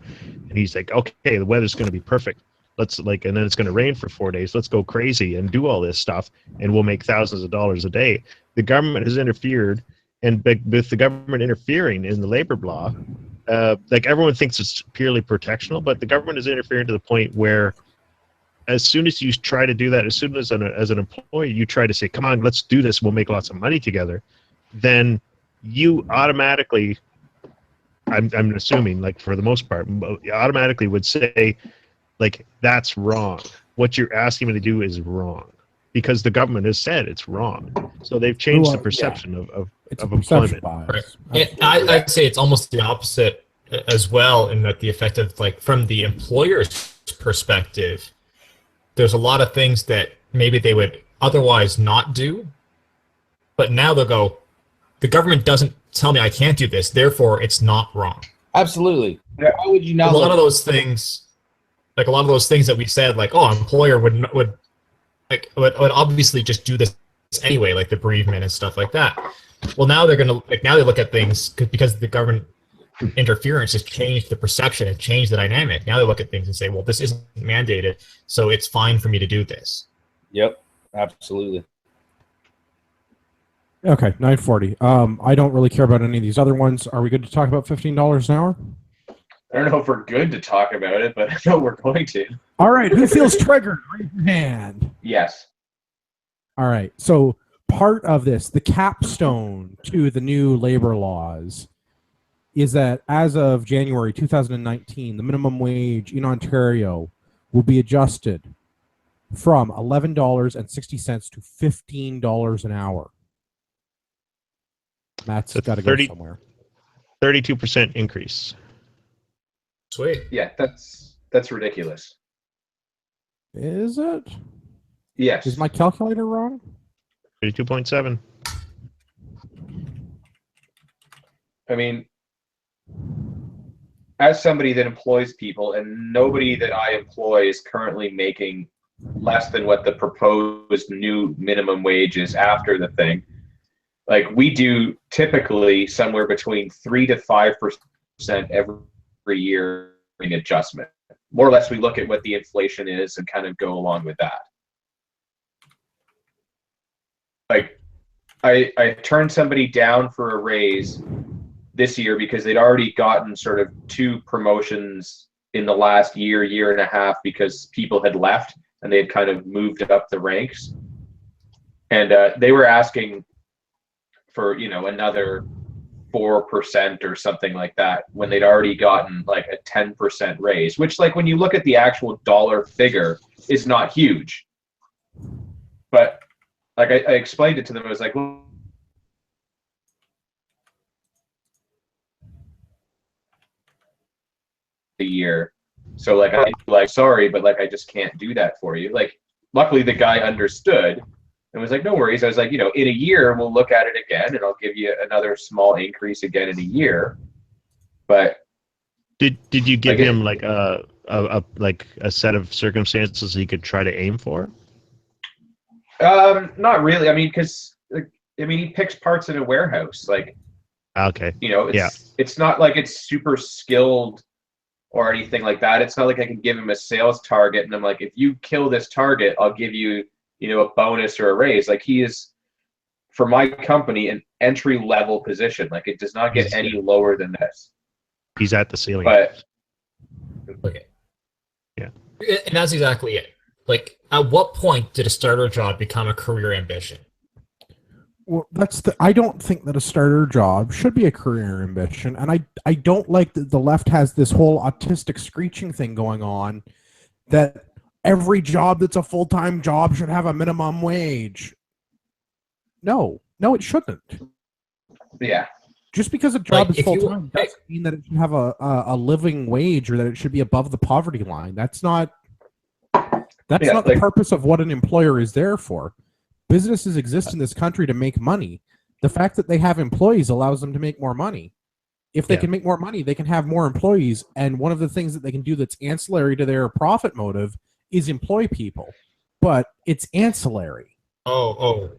and he's like, okay, the weather's going to be perfect. And then it's going to rain for 4 days. Let's go crazy and do all this stuff, and we'll make thousands of dollars a day. The government has interfered, and with the government interfering in the labor law, everyone thinks it's purely protectional, but the government is interfering to the point where, as soon as you try to do that, as soon as as an employee you try to say, "Come on, let's do this. We'll make lots of money together," then you automatically, I'm assuming, like for the most part, automatically would say, like, that's wrong. What you're asking me to do is wrong, because the government has said it's wrong. So they've changed the perception of employment. Right. I'd say it's almost the opposite as well, in that the effect of, like, from the employer's perspective, there's a lot of things that maybe they would otherwise not do, but now they'll go, the government doesn't tell me I can't do this, therefore it's not wrong. Absolutely. Why would you not? A lot of those things that we said, like, oh, an employer would obviously just do this anyway, like the bereavement and stuff like that. Well, now they're gonna, like, now they look at things because the government interference has changed the perception and changed the dynamic. Now they look at things and say, well, this isn't mandated, so it's fine for me to do this. Yep, absolutely. Okay, 9:40. I don't really care about any of these other ones. Are we good to talk about $15 an hour? I don't know if we're good to talk about it, but I know we're going to. All right, who feels triggered? Raise your hand. Yes. All right, so part of this, the capstone to the new labor laws, is that as of January 2019, the minimum wage in Ontario will be adjusted from $11.60 to $15 an hour. Matt's So got to go somewhere. 32% increase. Sweet. Yeah, that's ridiculous. Is it? Yes. Is my calculator wrong? 32.7. I mean, as somebody that employs people, and nobody that I employ is currently making less than what the proposed new minimum wage is after the thing. Like, we do typically somewhere between 3 to 5% every year in adjustment. More or less, we look at what the inflation is and kind of go along with that. Like, I turned somebody down for a raise this year because they'd already gotten sort of 2 promotions in the last year and a half, because people had left and they had kind of moved up the ranks. And they were asking for, you know, another 4% or something like that when they'd already gotten like a 10% raise, which, like, when you look at the actual dollar figure, is not huge. But like, I explained it to them. I was like, well, a year. So like, I'm like, sorry, but like, I just can't do that for you. Like, luckily the guy understood and was like, no worries. I was like, you know, in a year we'll look at it again and I'll give you another small increase again in a year. But Did you give like, him like a set of circumstances he could try to aim for? not really. I mean, because like, I mean, he picks parts in a warehouse. Like, Okay. you know, it's not like it's super skilled or anything like that. It's not like I can give him a sales target and I'm like, if you kill this target, I'll give you, you know, a bonus or a raise. Like, he is, for my company, an entry level position. Like, it does not get any lower than this. He's at the ceiling. But Okay. Yeah. And that's exactly it. Like, at what point did a starter job become a career ambition? Well, I don't think that a starter job should be a career ambition, and I don't like that the left has this whole autistic screeching thing going on, that every job that's a full-time job should have a minimum wage. No, it shouldn't. yeah, Just because a job Like, is full-time doesn't mean that it should have a living wage or that it should be above the poverty line. That's not the purpose of what an employer is there for. Businesses exist in this country to make money. The fact that they have employees allows them to make more money. If they can make more money, they can have more employees. And one of the things that they can do that's ancillary to their profit motive is employ people. But it's ancillary. Oh.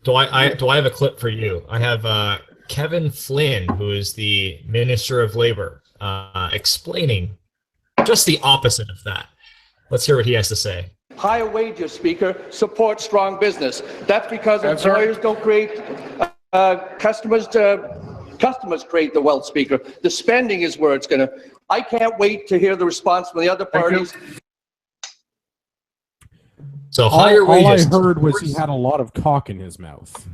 Do I have a clip for you? I have Kevin Flynn, who is the Minister of Labor, explaining just the opposite of that. Let's hear what he has to say. Higher wages, Speaker, support strong business. That's because employers don't create customers create the wealth, Speaker. The spending is where it's going to. I can't wait to hear the response from the other parties. So higher wages. All I heard was he had a lot of cock in his mouth.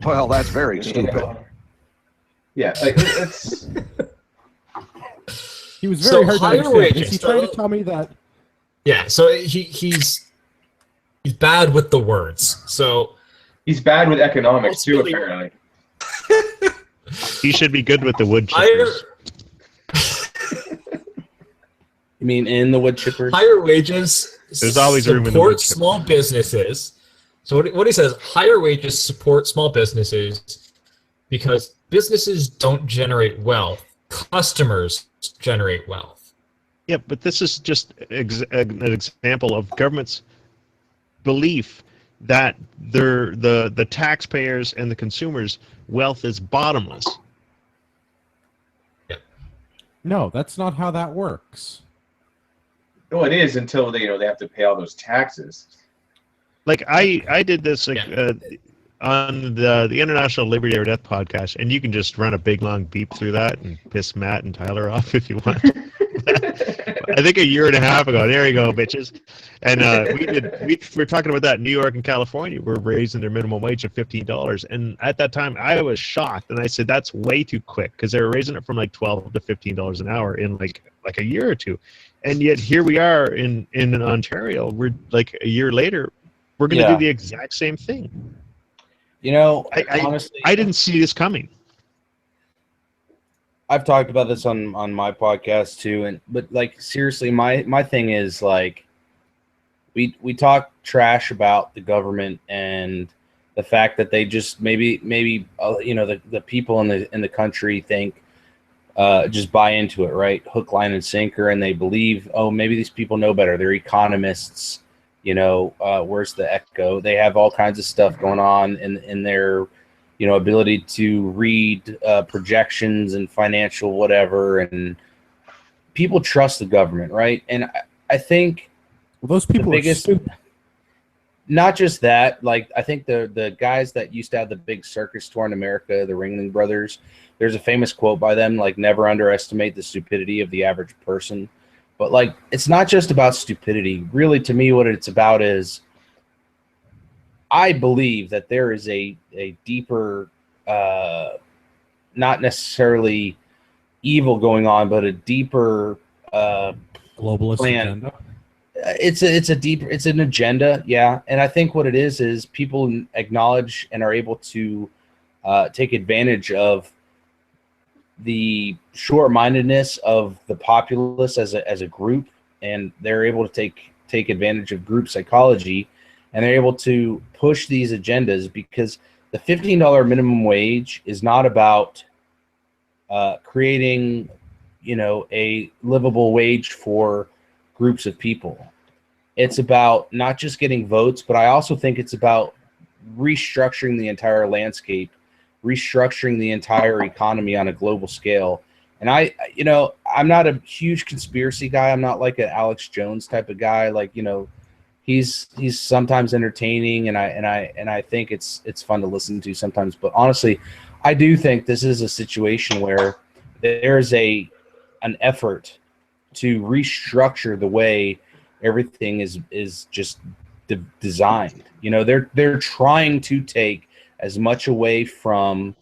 Well, that's very stupid. Yeah, like, it's He was very hard to higher understand. wages. Is he trying to tell me that? Yeah, so he's bad with the words. So he's bad with economics too, Ultimately- apparently. He should be good with the Woodchippers. You mean in the Woodchippers? Higher wages There's always room in the support Woodchippers. small businesses. So what he says, higher wages support small businesses because businesses don't generate wealth. Customers generate wealth. Yeah, but this is just an example of government's belief that the taxpayers and the consumers' wealth is bottomless. No, that's not how that works. Well, it is until they have to pay all those taxes. Like I did this on the International Liberty or Death podcast, and you can just run a big long beep through that and piss Matt and Tyler off if you want. I think a year and a half ago. There you go, bitches. And we were talking about that in New York and California. We're raising their minimum wage to $15, and at that time I was shocked, and I said that's way too quick because they were raising it from like $12 to $15 an hour in like a year or two, and yet here we are in Ontario. We're like a year later, we're going to do the exact same thing. You know, honestly, I didn't see this coming. I've talked about this on my podcast too, but like seriously, my thing is like we talk trash about the government and the fact that they just maybe you know, the people in the country think just buy into it, right? Hook, line, and sinker, and they believe, oh, maybe these people know better. They're economists, you know. Where's the echo? They have all kinds of stuff going on in their, you know, ability to read projections and financial whatever, and people trust the government, right? And I think those people are stupid. Not just that, like I think the guys that used to have the big circus tour in America, the Ringling Brothers, there's a famous quote by them, like, never underestimate the stupidity of the average person. But like, it's not just about stupidity. Really, to me, what it's about is, I believe that there is a deeper, not necessarily evil going on, but a deeper globalist plan. Agenda. It's an agenda, yeah. And I think what it is people acknowledge and are able to take advantage of the short-mindedness of the populace as a group, and they're able to take advantage of group psychology, and they're able to push these agendas, because the $15 minimum wage is not about creating, you know, a livable wage for groups of people. It's about not just getting votes, but I also think it's about restructuring the entire landscape, restructuring the entire economy on a global scale. And you know, I'm not a huge conspiracy guy. I'm not like an Alex Jones type of guy. Like, you know, he's sometimes entertaining, and I think it's fun to listen to sometimes. But honestly, I do think this is a situation where there's an effort to restructure the way everything is just designed. You know, they're trying to take as much away from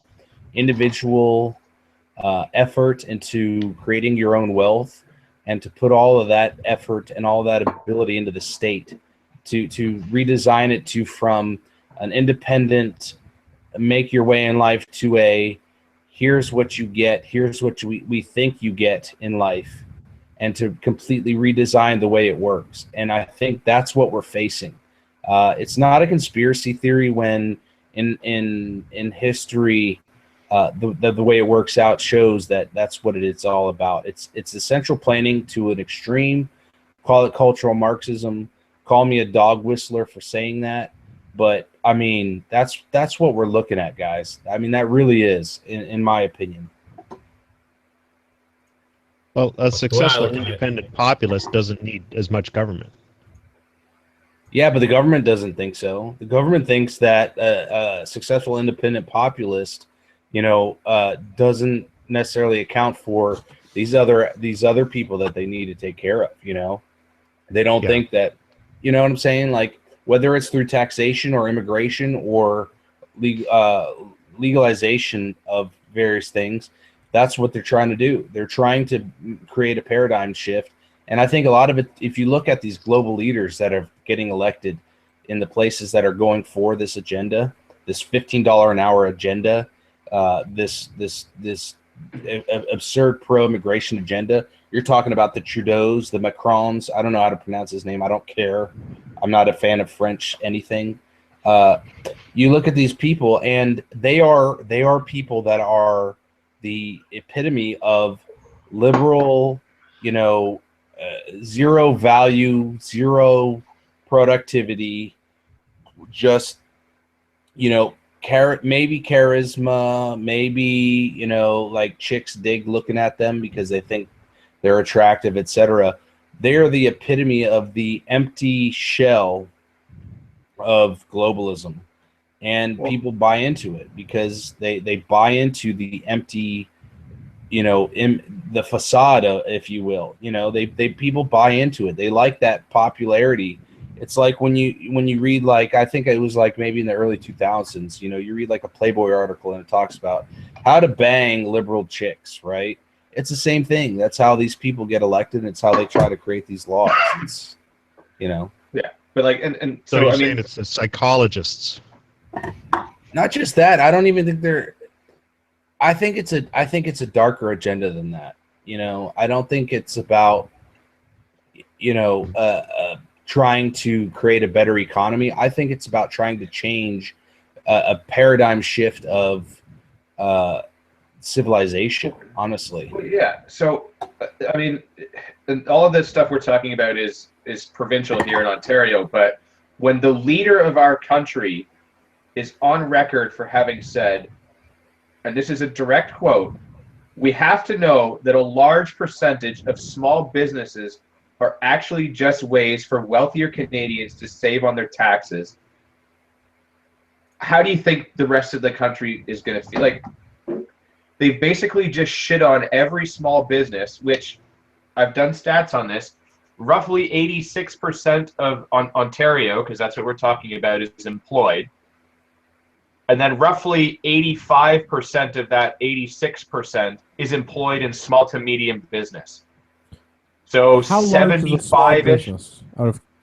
individual effort into creating your own wealth, and to put all of that effort and all that ability into the state to redesign it to from an independent make your way in life to a here's what you get, here's what we think you get in life, and to completely redesign the way it works. And I think that's what we're facing. It's not a conspiracy theory when in history, the way it works out shows that that's what it's all about. It's essential planning to an extreme. Call it cultural Marxism. Call me a dog whistler for saying that. But I mean, that's what we're looking at, guys. I mean, that really is, in my opinion. Well, a successful independent populace doesn't need as much government. Yeah, but the government doesn't think so. The government thinks that a successful independent populist, you know, doesn't necessarily account for these other people that they need to take care of. You know, they don't think that. You know what I'm saying? Like, whether it's through taxation or immigration or legalization of various things, that's what they're trying to do. They're trying to create a paradigm shift. And I think a lot of it, if you look at these global leaders that are getting elected in the places that are going for this agenda, this $15 an hour agenda, this absurd pro-immigration agenda, you're talking about the Trudeaus, the Macrons. I don't know how to pronounce his name. I don't care. I'm not a fan of French anything. You look at these people, and they are people that are the epitome of liberal, you know, zero value, zero productivity, just, you know, maybe charisma, maybe, you know, like chicks dig looking at them because they think they're attractive, etc. They are the epitome of the empty shell of globalism. and people buy into it because they buy into the empty, in the facade, if you will. They people buy into it. They like that popularity. It's like when you read, like, I think it was like maybe in the early 2000s, you read like a Playboy article and it talks about how to bang liberal chicks, right? It's the same thing. That's how these people get elected, and it's how they try to create these laws. It's, Yeah, but like, and So so you're I saying mean, it's the psychologists. not just that. I don't even think they're. I think it's a darker agenda than that. I don't think it's about trying to create a better economy. I think it's about trying to change a paradigm shift of civilization, honestly. yeah. So I mean, and all of this stuff we're talking about is provincial here in Ontario, but when the leader of our country is on record for having said, and this is a direct quote, "We have to know that a large percentage of small businesses are actually just ways for wealthier Canadians to save on their taxes." How do you think the rest of the country is going to feel? Like, they've basically just shit on every small business, which I've done stats on this. Roughly 86% of Ontario, because that's what we're talking about, is employed. And then roughly 85% of that 86% is employed in small to medium business. So How large is a small 75-ish. business?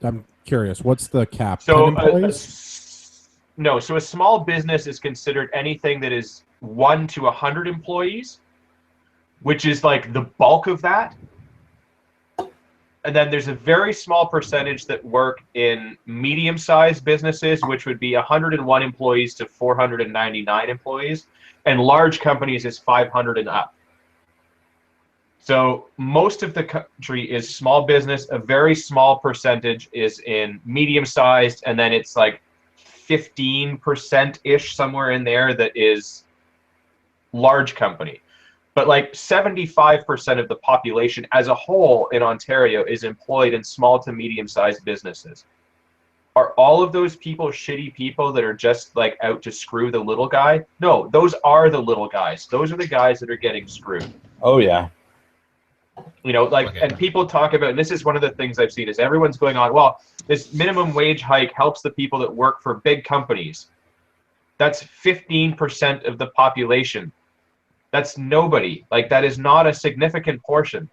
I'm curious. What's the cap? So 10 employees? no, so a small business is considered anything that is 1 to 100 employees, which is like the bulk of that. And then there's a very small percentage that work in medium-sized businesses, which would be 101 employees to 499 employees, and large companies is 500 and up. So most of the country is small business. A very small percentage is in medium-sized, and then it's like 15%-ish somewhere in there that is large company. But like 75% of the population as a whole in Ontario is employed in small to medium-sized businesses. Are all of those people shitty people that are just like out to screw the little guy? No, those are the little guys. Those are the guys that are getting screwed. Oh yeah. And people talk about, and this is one of the things I've seen, is everyone's going on, well, this minimum wage hike helps the people that work for big companies. That's 15% of the population. That's nobody. Like, that is not a significant portion.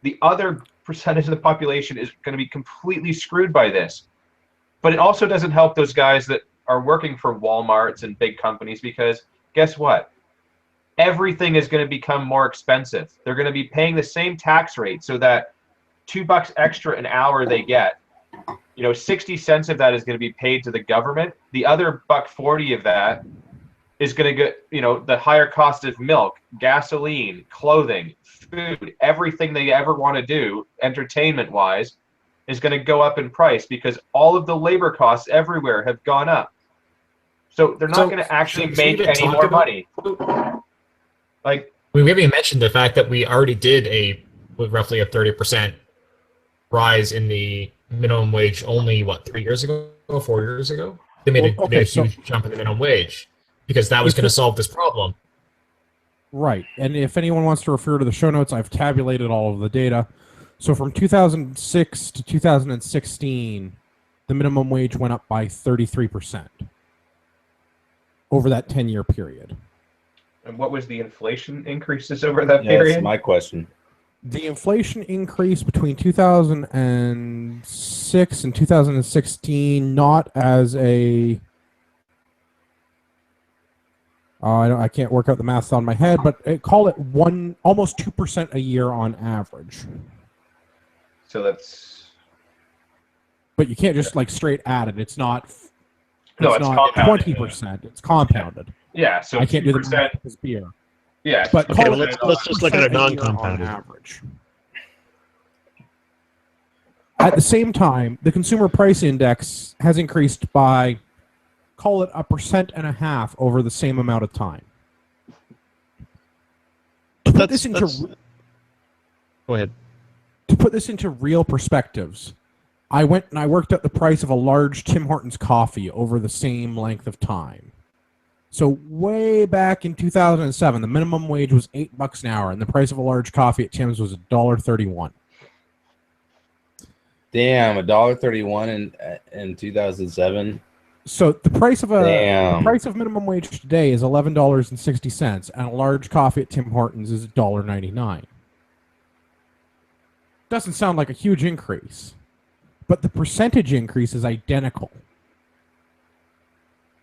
The other percentage of the population is going to be completely screwed by this. But it also doesn't help those guys that are working for Walmarts and big companies, because guess what? Everything is going to become more expensive. They're going to be paying the same tax rate, so that $2 extra an hour they get, 60 cents of that is going to be paid to the government. The other $1.40 of that is going to get, the higher cost of milk, gasoline, clothing, food, everything they ever want to do, entertainment-wise, is going to go up in price because all of the labor costs everywhere have gone up. So they're not going to actually make any more money. Like, we haven't even mentioned the fact that we already did roughly a 30% rise in the minimum wage only, 3 years ago, 4 years ago? They made a huge jump in the minimum wage because that was going to solve this problem. Right. And if anyone wants to refer to the show notes, I've tabulated all of the data. So from 2006 to 2016, the minimum wage went up by 33% over that 10-year period. And what was the inflation increases over that period? That's my question. The inflation increase between 2006 and 2016, not as a... I can't work out the math on my head, but call it almost 2% a year on average. So that's... But you can't just straight add it. It's not... No, it's not compounded. 20%. It's compounded. Yeah, so I can't do the 2%. math because beer. Yeah. But Okay, call well, it let's just look at it 2% a year non-compounded. on average. At the same time, the consumer price index has increased by, call it 1.5% over the same amount of time. To put this into Go ahead. To put this into real perspectives, I went and I worked out the price of a large Tim Hortons coffee over the same length of time. So way back in 2007, the minimum wage was $8 an hour, and the price of a large coffee at Tim's was $1.31. Damn, $1.31 in 2007. So the price of Damn. the price of minimum wage today is $11.60, and a large coffee at Tim Hortons is $1.99. Doesn't sound like a huge increase, but the percentage increase is identical.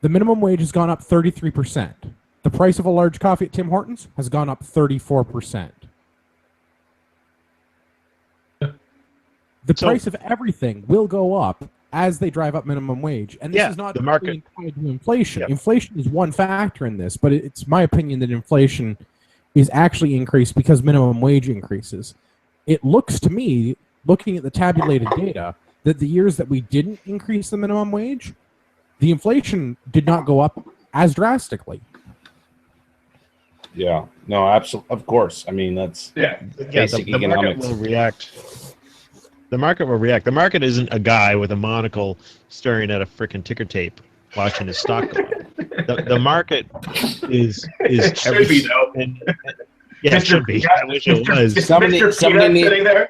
The minimum wage has gone up 33%. The price of a large coffee at Tim Hortons has gone up 34%. The price of everything will go up as they drive up minimum wage. And this is not the market tied to inflation. Yep. Inflation is one factor in this, but it's my opinion that inflation is actually increased because minimum wage increases. It looks to me, looking at the tabulated data, that the years that we didn't increase the minimum wage, the inflation did not go up as drastically. Yeah. No, absolutely. Of course. I mean, that's basic the market economics. will react. The market will react. The market isn't a guy with a monocle staring at a freaking ticker tape watching his stock go up. The market is It should be, though. Yeah, it should be. I wish it was. Somebody sitting there.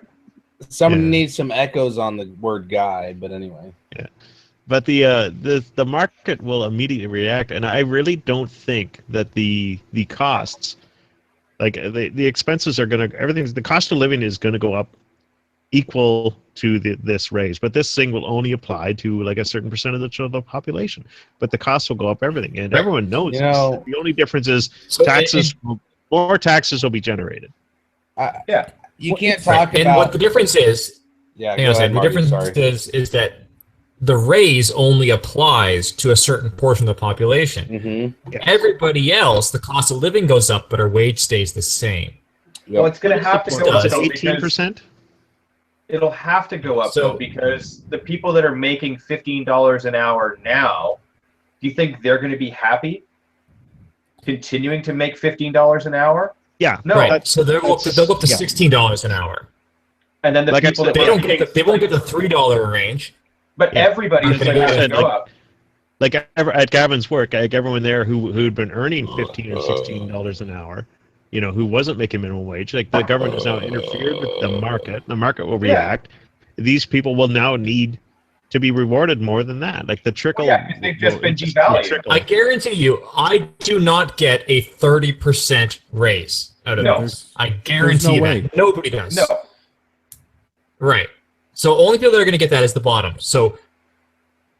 needs some echoes on the word guy, but anyway. Yeah. But the market will immediately react, and I really don't think that the costs, like the expenses are going to, the cost of living is going to go up equal to this raise. But this thing will only apply to like a certain percent of the population. But the costs will go up everything, and everyone knows this. The only difference is more taxes will be generated. You can't talk about. And what the difference is, Yeah, hang on a second. The difference is that the raise only applies to a certain portion of the population. Mm-hmm. Everybody else, the cost of living goes up, but our wage stays the same. Well, it's going to have to go up. 18%? It'll have to go up, though, because the people that are making $15 an hour now, do you think they're going to be happy continuing to make $15 an hour? Yeah. No. Right. So they'll go up to $16 an hour. And then the Like people I said, that they won't get the $3 range. But everybody is going to go up. Like at Gavin's work, like everyone there who'd been earning $15 or $16 an hour, who wasn't making minimum wage, like the government has now interfered with the market. The market will react. These people will now need to be rewarded more than that. Like the trickle. Yeah, because they've just been devalued. I guarantee you, I do not get a 30% raise out of this. I guarantee that. Nobody does. No. Right. So only people that are going to get that is the bottom. So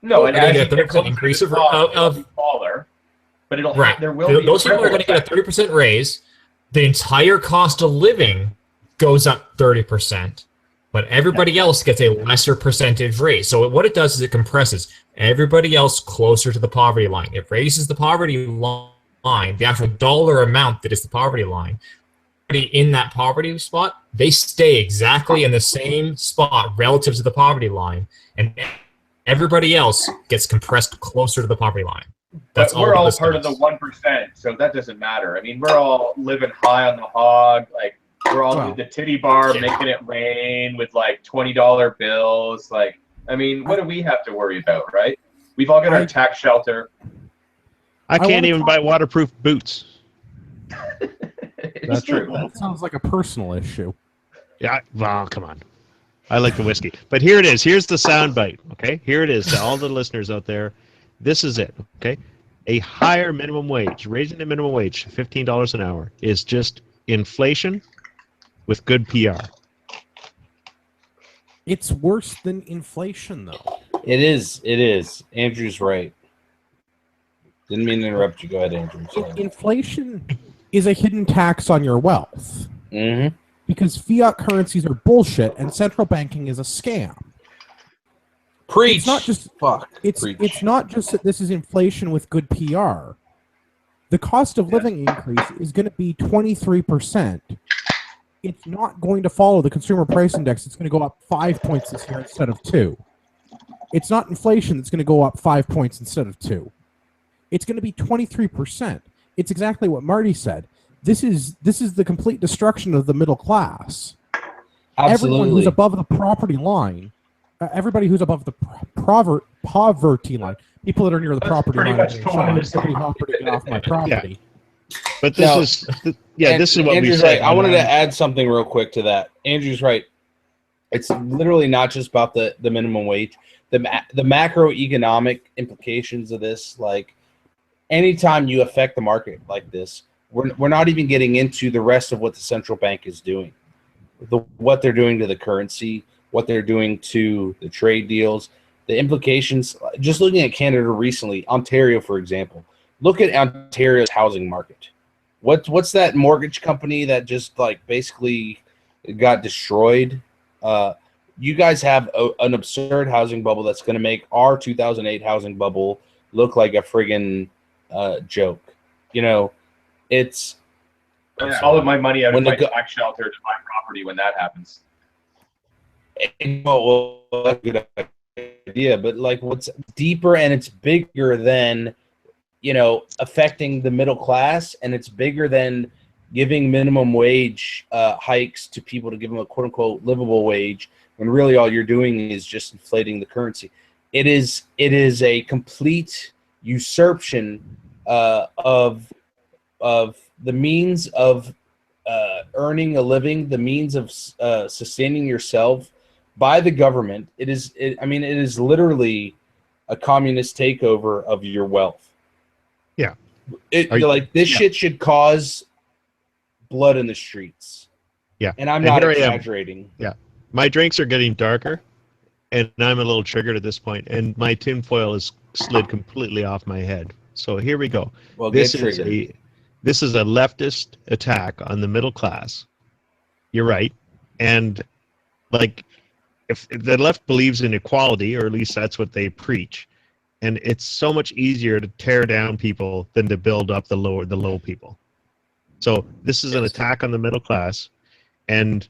no, and as you get a 30% increase of smaller, but it'll there will be those people are going to get a 30% raise. The entire cost of living goes up 30%, but everybody else gets a lesser percentage raise. So what it does is it compresses everybody else closer to the poverty line. It raises the poverty line, the actual dollar amount that is the poverty line. In that poverty spot, they stay exactly in the same spot relative to the poverty line, and everybody else gets compressed closer to the poverty line. That's but we're all part of the 1%, so that doesn't matter. I mean, we're all living high on the hog. Like we're all at the titty bar making it rain with like $20 bills. Like, I mean, what do we have to worry about, right? We've all got our tax shelter. I can't even buy waterproof boots. That's true. That sounds like a personal issue. Yeah, well, come on. I like the whiskey. But here it is. Here's the sound bite, okay? Here it is to all the listeners out there. This is it, okay? A higher minimum wage, raising the minimum wage, $15 an hour, is just inflation with good PR. It's worse than inflation, though. It is. It is. Andrew's right. Didn't mean to interrupt you. Go ahead, Andrew. Sorry. Inflation is a hidden tax on your wealth. Mm-hmm. Because fiat currencies are bullshit and central banking is a scam. Preach. It's not just It's not just that this is inflation with good PR. The cost of living increase is going to be 23%. It's not going to follow the consumer price index. It's going to go up 5 points this year instead of 2. It's not inflation that's going to go up 5 points instead of 2. It's going to be 23%. It's exactly what Marty said. This is the complete destruction of the middle class. Absolutely. Everyone who's above the property line everybody who's above the poverty line, people that are near the property pretty line, much are the one being shot. Somebody hopper to get off my property. But this No. is this is what Andrew's we said. right. I wanted to add something real quick to that. Andrew's right. It's literally not just about the minimum wage. The macroeconomic implications of this, like anytime you affect the market like this, we're not even getting into the rest of what the central bank is doing, what they're doing to the currency, what they're doing to the trade deals, the implications. Just looking at Canada recently, Ontario, for example, look at Ontario's housing market. What's that mortgage company that just like basically got destroyed? You guys have an absurd housing bubble that's going to make our 2008 housing bubble look like a friggin' joke. You know, it's all of my money out of When my the tax shelter to buy property when that happens. well, that's a good idea, but like what's deeper and it's bigger than, you know, affecting the middle class, and it's bigger than giving minimum wage hikes to people to give them a quote unquote livable wage, when really all you're doing is just inflating the currency. It is a complete usurpation of the means of earning a living, the means of sustaining yourself by the government. It is literally a communist takeover of your wealth. Yeah. This shit should cause blood in the streets. Yeah. And I'm not here I am. exaggerating. Yeah. My drinks are getting darker, and I'm a little triggered at this point, and my tinfoil is slid completely off my head. So here we go. Well, This get is triggered. this is a leftist attack on the middle class. You're right. And like, if the left believes in equality, or at least that's what they preach, and it's so much easier to tear down people than to build up the low people. So this is an attack on the middle class, and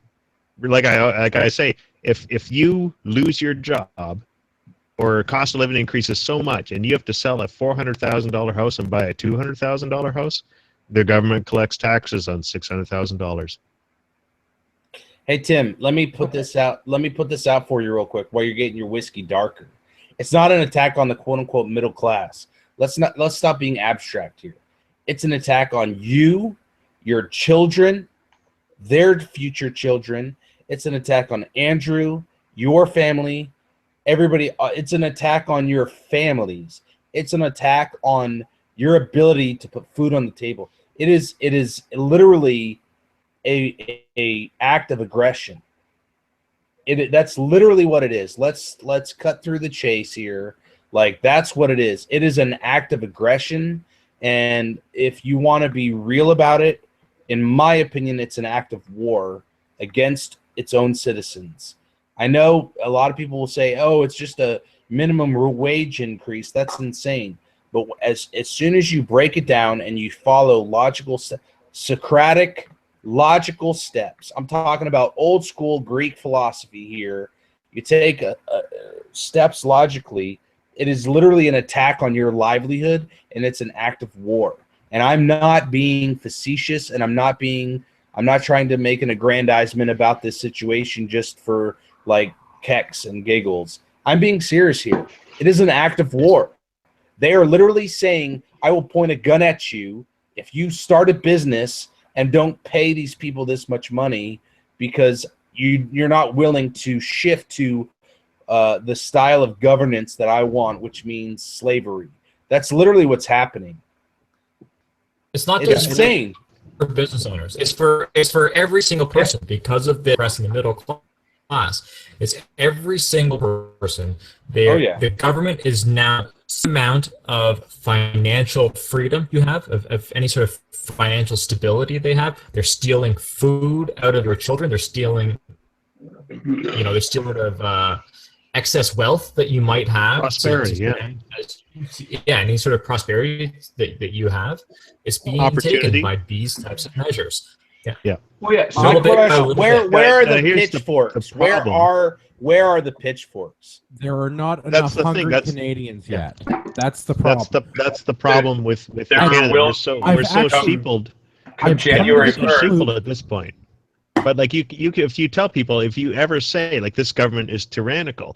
like I say, if you lose your job, or cost of living increases so much, and you have to sell a $400,000 house and buy a $200,000 house, the government collects taxes on $600,000. Hey Tim, let me put this out. Let me put this out for you real quick while you're getting your whiskey darker. It's not an attack on the quote unquote middle class. Let's stop being abstract here. It's an attack on you, your children, their future children. It's an attack on Andrew, your family, everybody. It's an attack on your families. It's an attack on your ability to put food on the table. It is literally a act of aggression. That's literally what it is. Let's cut through the chase here. Like, that's what it is. It is an act of aggression, and if you want to be real about it, in my opinion, it's an act of war against its own citizens. I know a lot of people will say, "Oh, it's just a minimum wage increase." That's insane. But as soon as you break it down and you follow Socratic logical steps, I'm talking about old school Greek philosophy here. You take steps logically. It is literally an attack on your livelihood, and it's an act of war. And I'm not being facetious, and I'm not trying to make an aggrandizement about this situation just for like kecks and giggles. I'm being serious here. It is an act of war. They are literally saying, I will point a gun at you if you start a business and don't pay these people this much money, because you're not willing to shift to the style of governance that I want, which means slavery. That's literally what's happening. It's not It's just insane. for business owners. It's for every single person, because of the oppressing the middle class. It's every single person. The government is now the amount of financial freedom you have, of any sort of financial stability they have. They're stealing food out of your children. They're stealing, they're stealing of excess wealth that you might have. Prosperity, any sort of prosperity that you have is being taken by these types of measures. Yeah. Well, yeah. My question, where are the here's pitchforks? the problem. Where are the pitchforks? There are not That's enough the thing, hungry that's- Canadians yet. That's the problem. That's the problem with There Canada. will- We're so I've actually- steepled. Come January I've So come to 1st. steepled at this point. But like you if you tell people, if you ever say like this government is tyrannical,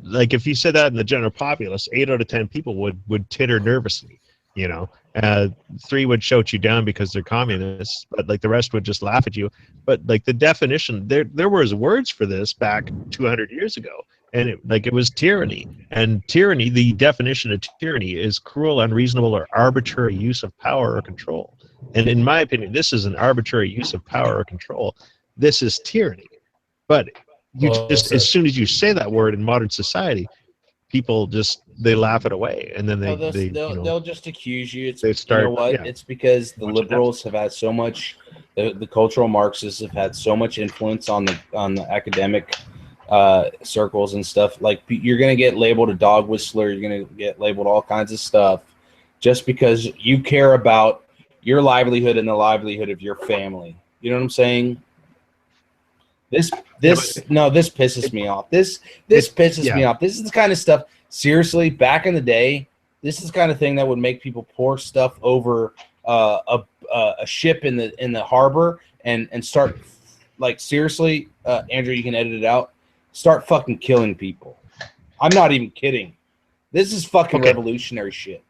like if you said that in the general populace, 8 out of 10 people would titter nervously. 3 would shout you down because they're communists, but like the rest would just laugh at you. But like the definition, there was words for this back 200 years ago, and it was tyranny. And tyranny, the definition of tyranny is cruel, unreasonable, or arbitrary use of power or control. And in my opinion, this is an arbitrary use of power or control. This is tyranny. But as soon as you say that word in modern society, people they laugh it away, and then they'll just accuse you. They start, you know what? yeah. It's because the liberals have had so much, the cultural Marxists have had so much influence on the academic circles and stuff. Like, you're gonna get labeled a dog whistler, you're gonna get labeled all kinds of stuff, just because you care about your livelihood and the livelihood of your family. You know what I'm saying? This pisses me off. This pisses me off. This is the kind of stuff, seriously, back in the day, this is the kind of thing that would make people pour stuff over a ship in the harbor and start, like, seriously, Andrew, you can edit it out, start fucking killing people. I'm not even kidding. This is fucking revolutionary shit.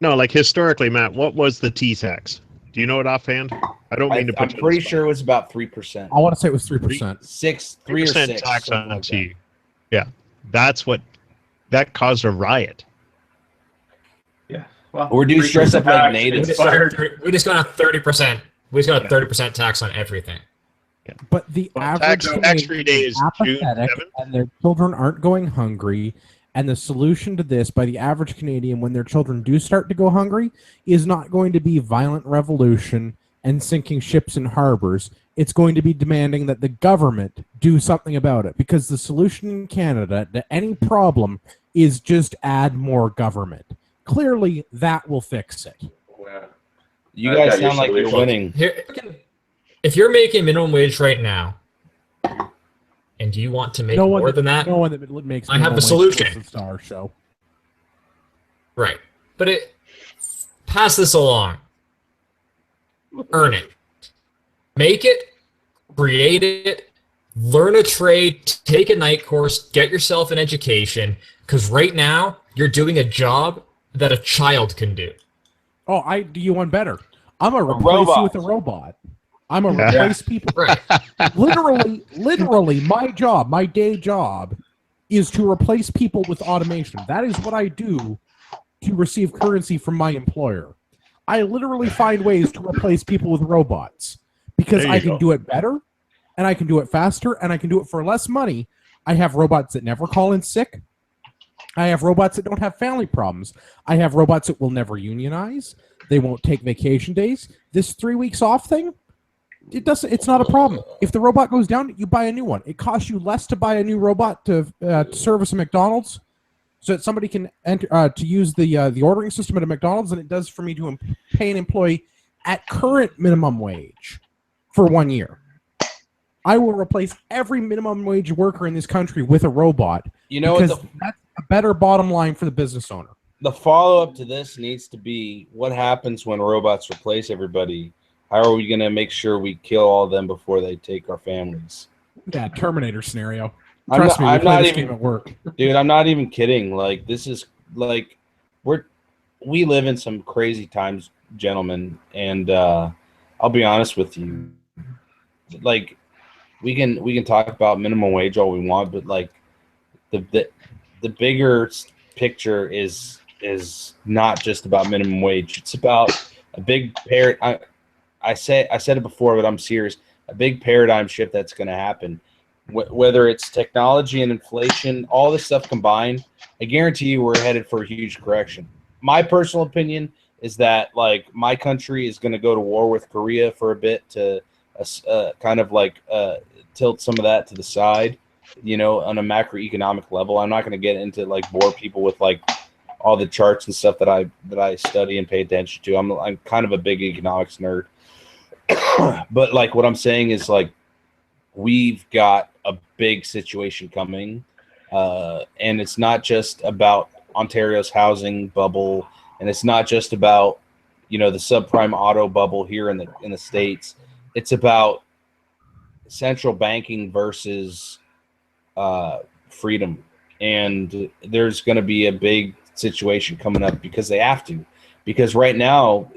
No, like historically, Matt, what was the T-tax? Do you know it offhand? I don't mean to put I'm pretty sure it was about 3%. I want to say it was 3%. 3 or 6 tax on tea. Yeah, that caused a riot. Yeah. Well, we're doing dress up like natives. We just got a 30%. We just got a 30% tax on everything. Yeah. But the average tax-free day is June 7th, and their children aren't going hungry. And the solution to this, by the average Canadian, when their children do start to go hungry, is not going to be violent revolution and sinking ships in harbors. It's going to be demanding that the government do something about it. Because the solution in Canada to any problem is just add more government. Clearly, that will fix it. You guys sound like you're winning. Here, if you're making minimum wage right now, and you want to make more than that, no one that makes I have a solution. Star show. Right. But pass this along. Earn it. Make it, create it, learn a trade, take a night course, get yourself an education, because right now you're doing a job that a child can do. Oh, I do you one better. I'm going to replace you with a robot. I'm going to replace people. Right. Literally, my job, my day job, is to replace people with automation. That is what I do to receive currency from my employer. I literally find ways to replace people with robots because I can do it better, and I can do it faster, and I can do it for less money. I have robots that never call in sick. I have robots that don't have family problems. I have robots that will never unionize. They won't take vacation days. This 3 weeks off thing, it's not a problem. If the robot goes down, you buy a new one. It costs you less to buy a new robot to service a McDonald's, so that somebody can enter to use the ordering system at a McDonald's, than it does for me to pay an employee at current minimum wage for 1 year. I will replace every minimum wage worker in this country with a robot. You know, because that's a better bottom line for the business owner. The follow-up to this needs to be, what happens when robots replace everybody? How are we going to make sure we kill all of them before they take our families? Yeah, Terminator scenario. Trust me, we play this game at work. Dude, I'm not even kidding. Like, this is, like, we live in some crazy times, gentlemen, and I'll be honest with you. Like, we can talk about minimum wage all we want, but, like, the bigger picture is not just about minimum wage. It's about a big I said it before, but I'm serious. A big paradigm shift that's going to happen. Whether it's technology and inflation, all this stuff combined, I guarantee you we're headed for a huge correction. My personal opinion is that, like, my country is going to go to war with Korea for a bit to kind of like tilt some of that to the side, you know, on a macroeconomic level. I'm not going to get into, like, bore people with, like, all the charts and stuff that I study and pay attention to. I'm kind of a big economics nerd. But, like, what I'm saying is, like, we've got a big situation coming, and it's not just about Ontario's housing bubble, and it's not just about, you know, the subprime auto bubble here in the States. It's about central banking versus freedom, and there's going to be a big situation coming up because they have to. Because right now,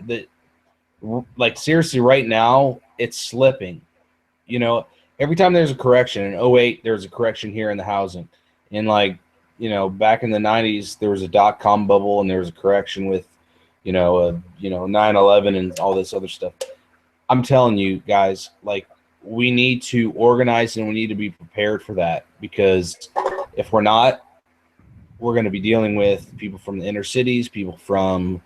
seriously, right now it's slipping. You know, every time there's a correction, in 2008 there was a correction here in the housing, and back in the 90s there was a dot-com bubble, and there was a correction with 9/11 and all this other stuff. I'm telling you guys, we need to organize and we need to be prepared for that, because if we're not, we're going to be dealing with people from the inner cities, people from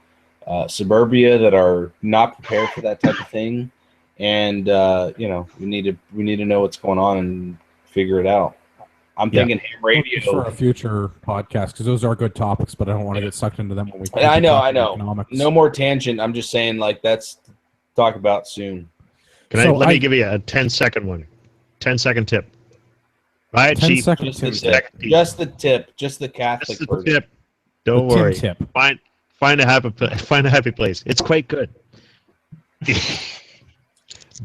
suburbia that are not prepared for that type of thing, and we need to know what's going on and figure it out. I'm thinking ham radio for a future podcast, because those are good topics, but I don't want to get sucked into them when we. I know. Economics. No more tangent. I'm just saying, that's to talk about soon. Let me give you a 10-second one. 10-second tip. Buy it cheap. Just the tip. Just the Catholic version. Tip. Don't worry. Tip. Find a happy place. It's quite good.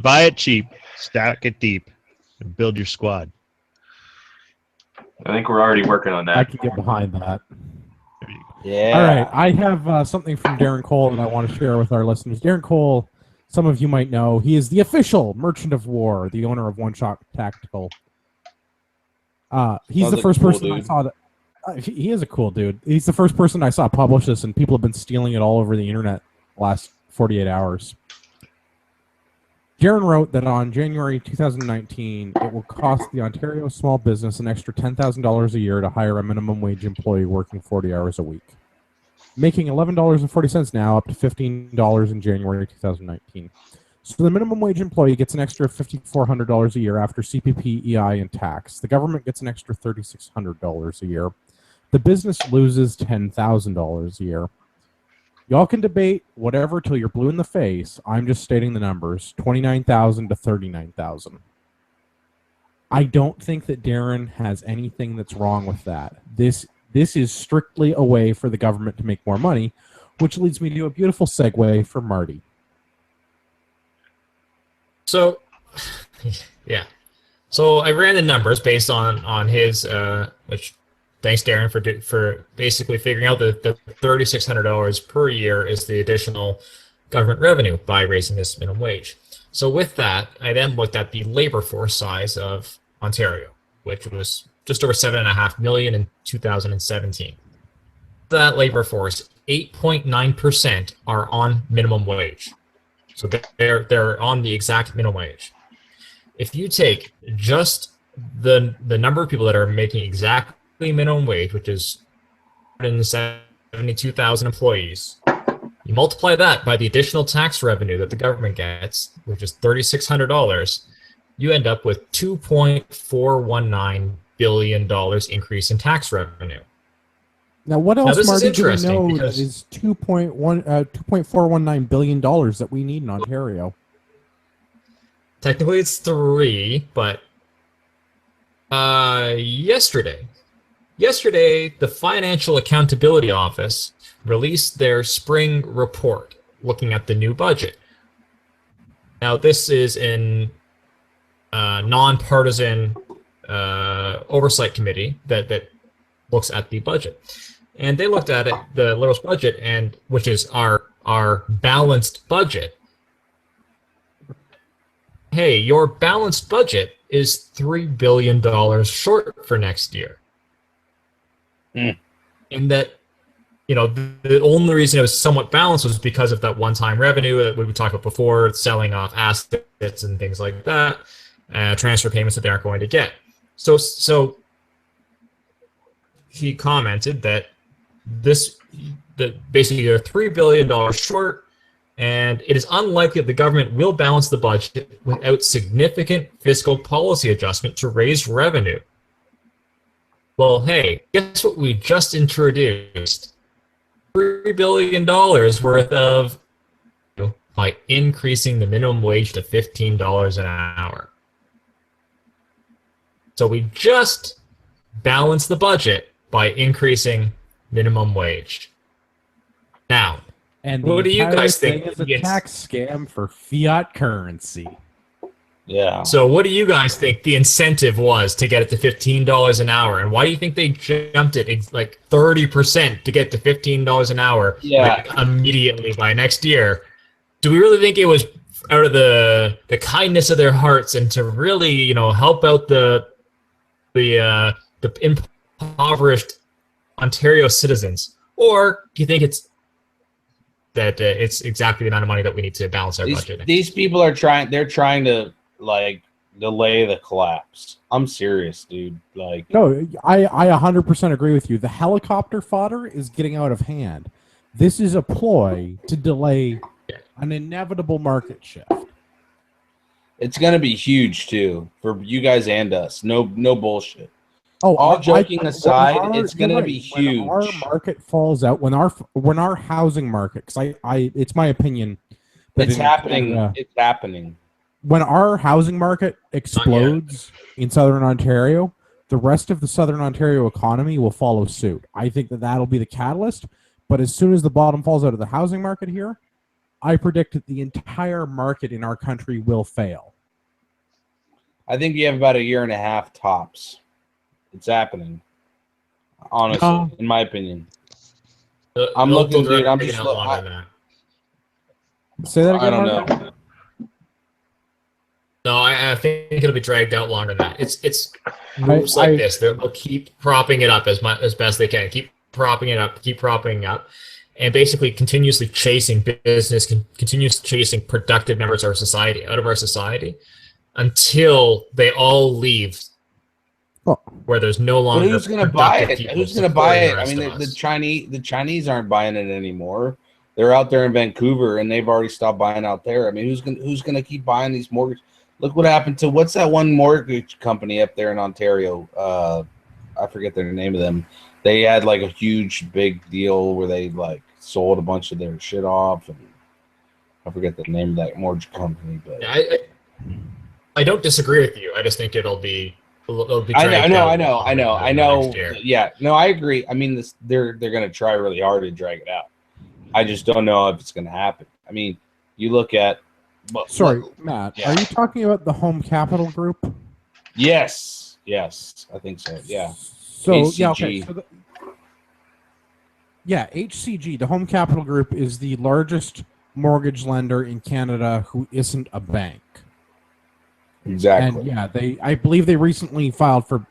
Buy it cheap, stack it deep, and build your squad. I think we're already working on that. I can get behind that. Yeah. All right. I have something from Darren Cole that I want to share with our listeners. Darren Cole, some of you might know, he is the official merchant of war, the owner of One Shot Tactical. He's the first person I saw that. He is a cool dude. He's the first person I saw publish this, and people have been stealing it all over the internet the last 48 hours. Darren wrote that on January 2019, it will cost the Ontario small business an extra $10,000 a year to hire a minimum wage employee working 40 hours a week, making $11.40 now, up to $15 in January 2019. So the minimum wage employee gets an extra $5,400 a year after CPP, EI, and tax. The government gets an extra $3,600 a year. The business loses $10,000 a year. Y'all can debate whatever till you're blue in the face. I'm just stating the numbers, 29,000 to 39,000. I don't think that Darren has anything that's wrong with that. This is strictly a way for the government to make more money, which leads me to a beautiful segue for Marty. So, yeah. So I ran the numbers based on his, which thanks Darren for basically figuring out that the $3,600 per year is the additional government revenue by raising this minimum wage. So with that, I then looked at the labor force size of Ontario, which was just over 7.5 million in 2017. That labor force, 8.9% are on minimum wage. So they're on the exact minimum wage. If you take just the number of people that are making exactly minimum wage, which is 172,000 employees, you multiply that by the additional tax revenue that the government gets, which is $3,600, you end up with $2.419 billion increase in tax revenue. Now, what else, Marty, do we know because is $2.419 billion that we need in Ontario? Technically, it's 3, but yesterday, the Financial Accountability Office released their spring report looking at the new budget. Now, this is in a nonpartisan oversight committee that looks at the budget. And they looked at it, the Liberals' budget, and which is our balanced budget. Hey, your balanced budget is $3 billion short for next year. And that, the only reason it was somewhat balanced was because of that one-time revenue that we talked about before, selling off assets and things like that, transfer payments that they aren't going to get. So he commented that basically they're $3 billion short, and it is unlikely that the government will balance the budget without significant fiscal policy adjustment to raise revenue. Well, hey, guess what we just introduced? $3 billion worth of by increasing the minimum wage to $15 an hour. So we just balanced the budget by increasing minimum wage. Now, and what do you guys think? It's a tax scam for fiat currency. Yeah. So what do you guys think the incentive was to get it to $15 an hour? And why do you think they jumped it like 30% to get to $15 an hour like, immediately by next year? Do we really think it was out of the kindness of their hearts and to really, you know, help out the impoverished Ontario citizens? Or do you think it's that it's exactly the amount of money that we need to balance our budget? These people are trying to like delay the collapse. I'm serious, dude. Like, no, I 100% agree with you. The helicopter fodder is getting out of hand. This is a ploy to delay an inevitable market shift. It's gonna be huge too for you guys and us. No bullshit. Oh, all joking aside, it's gonna be huge. When our market falls out, when our housing market, because it's my opinion that it's happening. It's happening. When our housing market explodes in Southern Ontario, the rest of the Southern Ontario economy will follow suit. I think that that'll be the catalyst. But as soon as the bottom falls out of the housing market here, I predict that the entire market in our country will fail. I think you have about a year and a half tops. It's happening. Honestly, in my opinion. I'm looking, dude. I'm just say that again. I don't know. No, I think it'll be dragged out longer than that. It's moves like this. They'll keep propping it up as best they can. Keep propping it up, and basically continuously chasing business, continuously chasing productive members of our society out of our society until they all leave. Where there's no longer. But who's going to buy it? Who's going to buy it? I mean, the Chinese aren't buying it anymore. They're out there in Vancouver, and they've already stopped buying out there. I mean, who's going to keep buying these mortgages? Look what happened to what's that one mortgage company up there in Ontario? I forget the name of them. They had like a huge big deal where they like sold a bunch of their shit off, and I forget the name of that mortgage company. But I don't disagree with you. I just think it'll be. I know. Yeah, no, I agree. I mean, they're going to try really hard to drag it out. I just don't know if it's going to happen. I mean, you look at. Sorry, Matt. Yeah. Are you talking about the Home Capital Group? Yes, I think so. Yeah. So HCG. Yeah, okay. So HCG, the Home Capital Group, is the largest mortgage lender in Canada who isn't a bank. Exactly. And I believe they recently filed for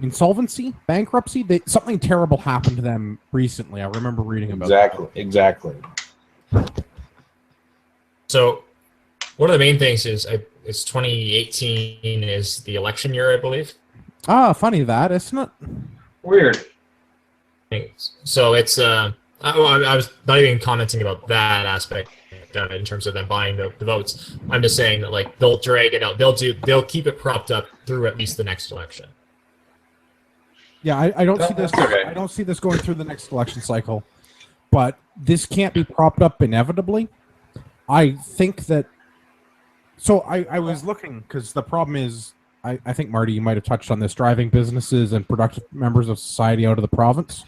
insolvency, bankruptcy. Something terrible happened to them recently. I remember reading about that. Exactly. So one of the main things is it's 2018 is the election year, I believe. Funny that, isn't it? Weird. So it's I was not even commenting about that aspect in terms of them buying the votes. I'm just saying that like they'll drag it out. They'll keep it propped up through at least the next election. Yeah, I don't see this. Okay. I don't see this going through the next election cycle, but this can't be propped up inevitably. I think that. So I was looking because the problem is I think Marty, you might have touched on this: driving businesses and productive members of society out of the province.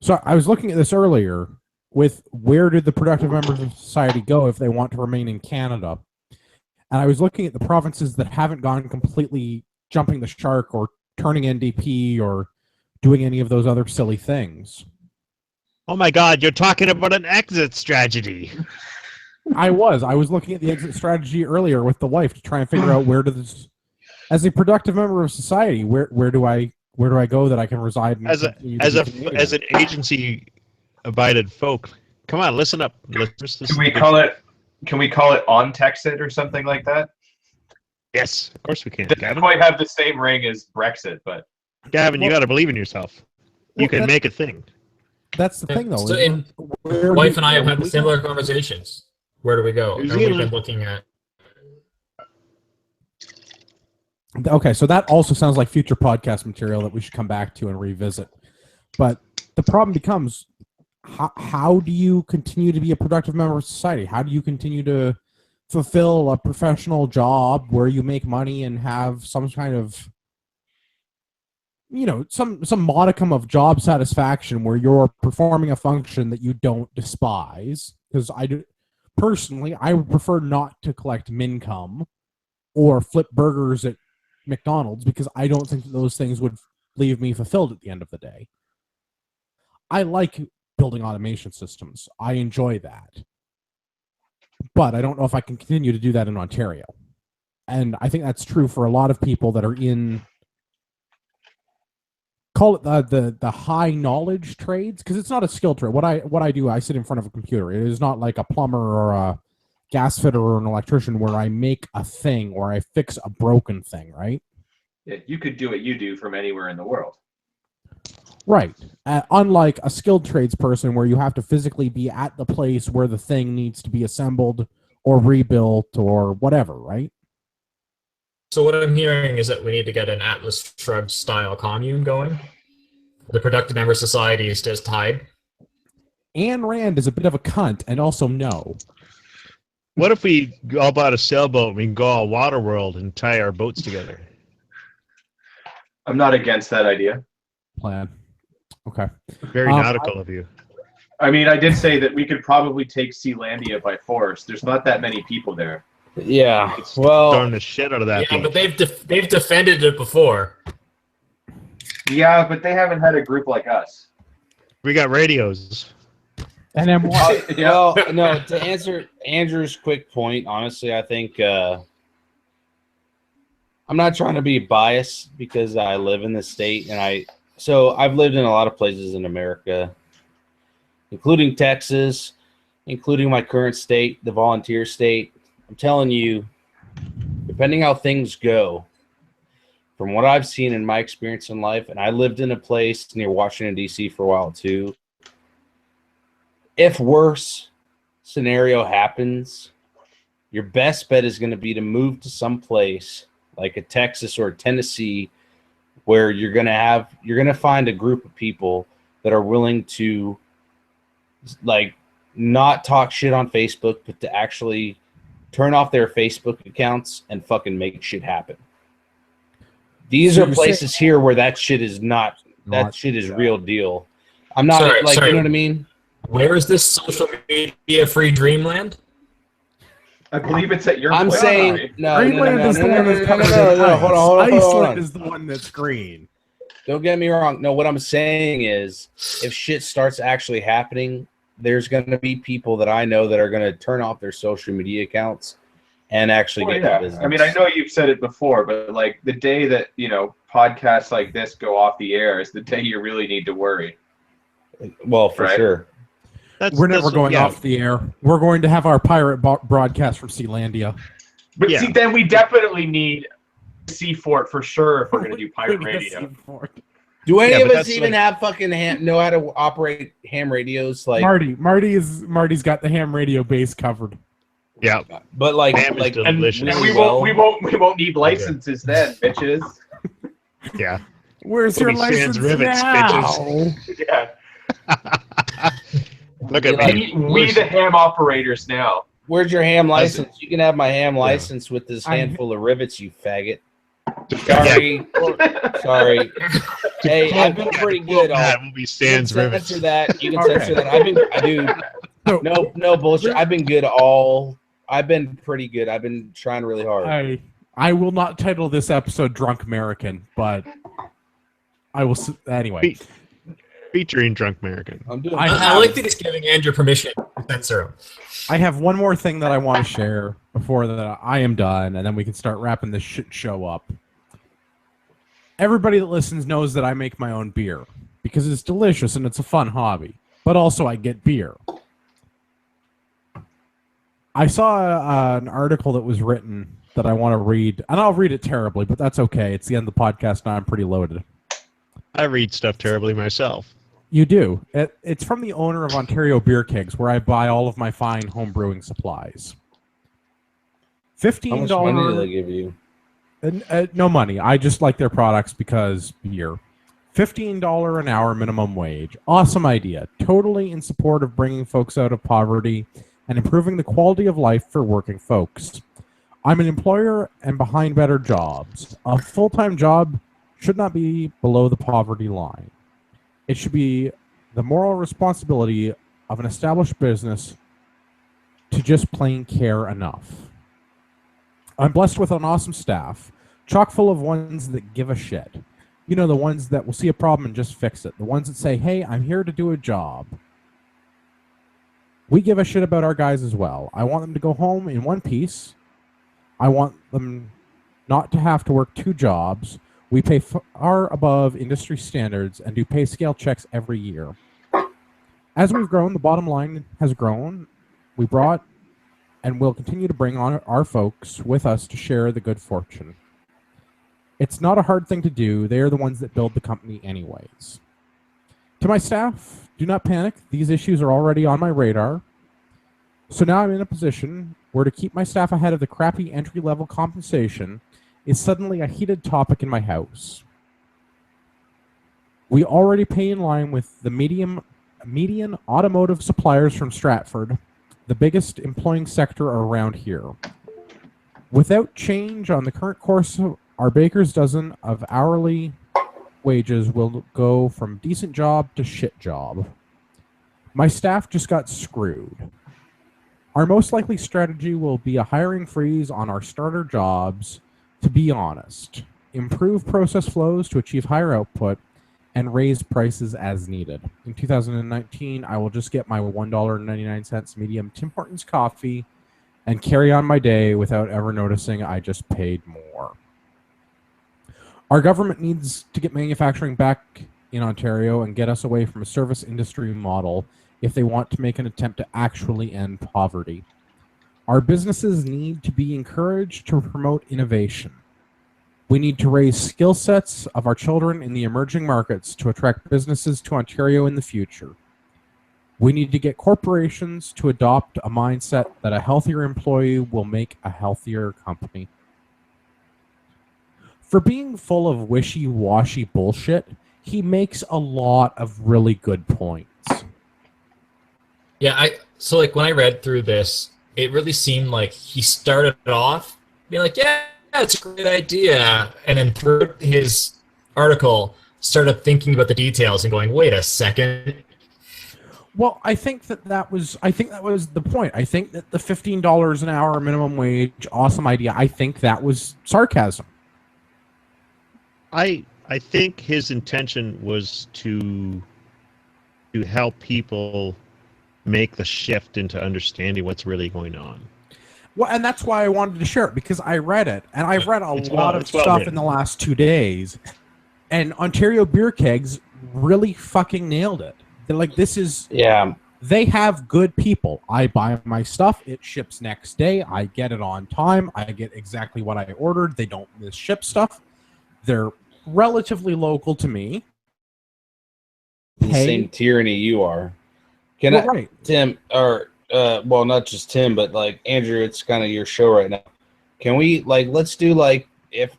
So I was looking at this earlier with where did the productive members of society go if they want to remain in Canada? And I was looking at the provinces that haven't gone completely jumping the shark or turning NDP or doing any of those other silly things. Oh my God, you're talking about an exit strategy. I was looking at the exit strategy earlier with the wife to try and figure out where does, as a productive member of society, where do I go that I can reside in as an agency abided folk? Come on, listen up. Can we call it on Texit or something like that? Yes, of course we can. It doesn't quite have the same ring as Brexit, but Gavin, you got to believe in yourself. You can make a thing. That's the thing, though. So wife and I have had similar conversations. Where do we go? And we've been looking at. Okay, so that also sounds like future podcast material that we should come back to and revisit. But the problem becomes, how do you continue to be a productive member of society? How do you continue to fulfill a professional job where you make money and have some kind of, some modicum of job satisfaction where you're performing a function that you don't despise? Because Personally, I would prefer not to collect Mincome or flip burgers at McDonald's because I don't think that those things would leave me fulfilled at the end of the day. I like building automation systems. I enjoy that. But I don't know if I can continue to do that in Ontario. And I think that's true for a lot of people that are in, call it the high knowledge trades, because it's not a skill trade. What I do, I sit in front of a computer. It is not like a plumber or a gas fitter or an electrician where I make a thing or I fix a broken thing, right? Yeah, you could do what you do from anywhere in the world. Right. Unlike a skilled tradesperson where you have to physically be at the place where the thing needs to be assembled or rebuilt or whatever, right? So what I'm hearing is that we need to get an Atlas Shrugged style commune going. The productive member society is just tied. Ayn Rand is a bit of a cunt, and also no. What if we all bought a sailboat and we can go all water world and tie our boats together? I'm not against that idea. Plan. Okay. Very nautical of you. I mean, I did say that we could probably take Sealandia by force. There's not that many people there. Yeah. Well, Throwing the shit out of that. Yeah, but they've defended it before. Yeah, but they haven't had a group like us. We got radios. And then what? Well, no, to answer Andrew's quick point, honestly, I think I'm not trying to be biased because I live in the state and I've lived in a lot of places in America, including Texas, including my current state, the volunteer state. I'm telling you, depending how things go, from what I've seen in my experience in life, and I lived in a place near Washington, D.C. for a while too, if worse scenario happens, your best bet is going to be to move to some place like a Texas or a Tennessee where you're going to find a group of people that are willing to like not talk shit on Facebook, but to actually turn off their Facebook accounts and fucking make shit happen. These are places here where that shit is not that shit is real deal. I'm not Sorry. you know what I mean? Where is this social media free dreamland? I believe it's at your I'm place. saying no. Greenland is the one that's covered in ice. Hold on. Iceland is the one that's green. Don't get me wrong. No, what I'm saying is if shit starts actually happening, there's going to be people that I know that are going to turn off their social media accounts and actually get the business. I mean, I know you've said it before, but like the day that, podcasts like this go off the air is the day you really need to worry. Well, for sure. We're never going off the air. We're going to have our pirate broadcast from Sealandia. But see, then we definitely need Sea Fort for sure if we're going to do pirate radio. Do any of us even have fucking know how to operate ham radios? Like Marty's got the ham radio base covered. Yeah, but like, ham is delicious. And we won't need licenses then, bitches. Yeah. Where's your license rivets, now? Bitches. Yeah. Look at me. We the ham operators now. Where's your ham license? You can have my ham license with this handful of rivets, you faggot. Sorry. Hey, I've been pretty good. That will be Sans rivets. Censor that. You can censor that. No bullshit. I've been pretty good. I've been trying really hard. I will not title this episode Drunk American, but I will anyway. Featuring Drunk American. I like that he's giving Andrew permission to censor him. I have one more thing that I want to share before that I am done, and then we can start wrapping this shit show up. Everybody that listens knows that I make my own beer because it's delicious and it's a fun hobby, but also I get beer. I saw an article that was written that I want to read, and I'll read it terribly, but that's okay. It's the end of the podcast, and I'm pretty loaded. I read stuff terribly myself. You do. It's from the owner of Ontario Beer Kegs, where I buy all of my fine home brewing supplies. $15. How much money do they give you? No money. I just like their products because beer. $15 an hour minimum wage. Awesome idea. Totally in support of bringing folks out of poverty and improving the quality of life for working folks. I'm an employer and behind better jobs. A full-time job should not be below the poverty line. It should be the moral responsibility of an established business to just plain care enough. I'm blessed with an awesome staff, chock full of ones that give a shit. You know, the ones that will see a problem and just fix it. The ones that say, hey, I'm here to do a job. We give a shit about our guys as well. I want them to go home in one piece. I want them not to have to work 2 jobs. We pay far above industry standards and do pay scale checks every year. As we've grown, the bottom line has grown. We brought and will continue to bring on our folks with us to share the good fortune. It's not a hard thing to do. They are the ones that build the company anyways. To my staff, do not panic. These issues are already on my radar. So now I'm in a position where to keep my staff ahead of the crappy entry-level compensation is suddenly a heated topic in my house. We already pay in line with the median automotive suppliers from Stratford, the biggest employing sector around here. Without change on the current course, our baker's dozen of hourly wages will go from decent job to shit job. My staff just got screwed. Our most likely strategy will be a hiring freeze on our starter jobs, to be honest. Improve process flows to achieve higher output, and raise prices as needed. In 2019, I will just get my $1.99 medium Tim Hortons coffee and carry on my day without ever noticing I just paid more. Our government needs to get manufacturing back in Ontario and get us away from a service industry model if they want to make an attempt to actually end poverty. Our businesses need to be encouraged to promote innovation. We need to raise skill sets of our children in the emerging markets to attract businesses to Ontario in the future. We need to get corporations to adopt a mindset that a healthier employee will make a healthier company. For being full of wishy-washy bullshit, he makes a lot of really good points. Yeah, so like when I read through this, it really seemed like he started off being like, yeah, it's a great idea. And then through his article, started thinking about the details and going, wait a second. Well, I think that was the point. I think that the $15 an hour minimum wage, awesome idea. I think that was sarcasm. I think his intention was to help people make the shift into understanding what's really going on. Well, and that's why I wanted to share it, because I read it, and I've read a lot of stuff in the last 2 days, and Ontario Beer Kegs really fucking nailed it. They're like, this is... Yeah. They have good people. I buy my stuff, it ships next day, I get it on time, I get exactly what I ordered, they don't misship stuff. They're relatively local to me. The same tyranny you are. Right. Tim, or... well, not just Tim, but like Andrew, it's kind of your show right now. Can we let's do if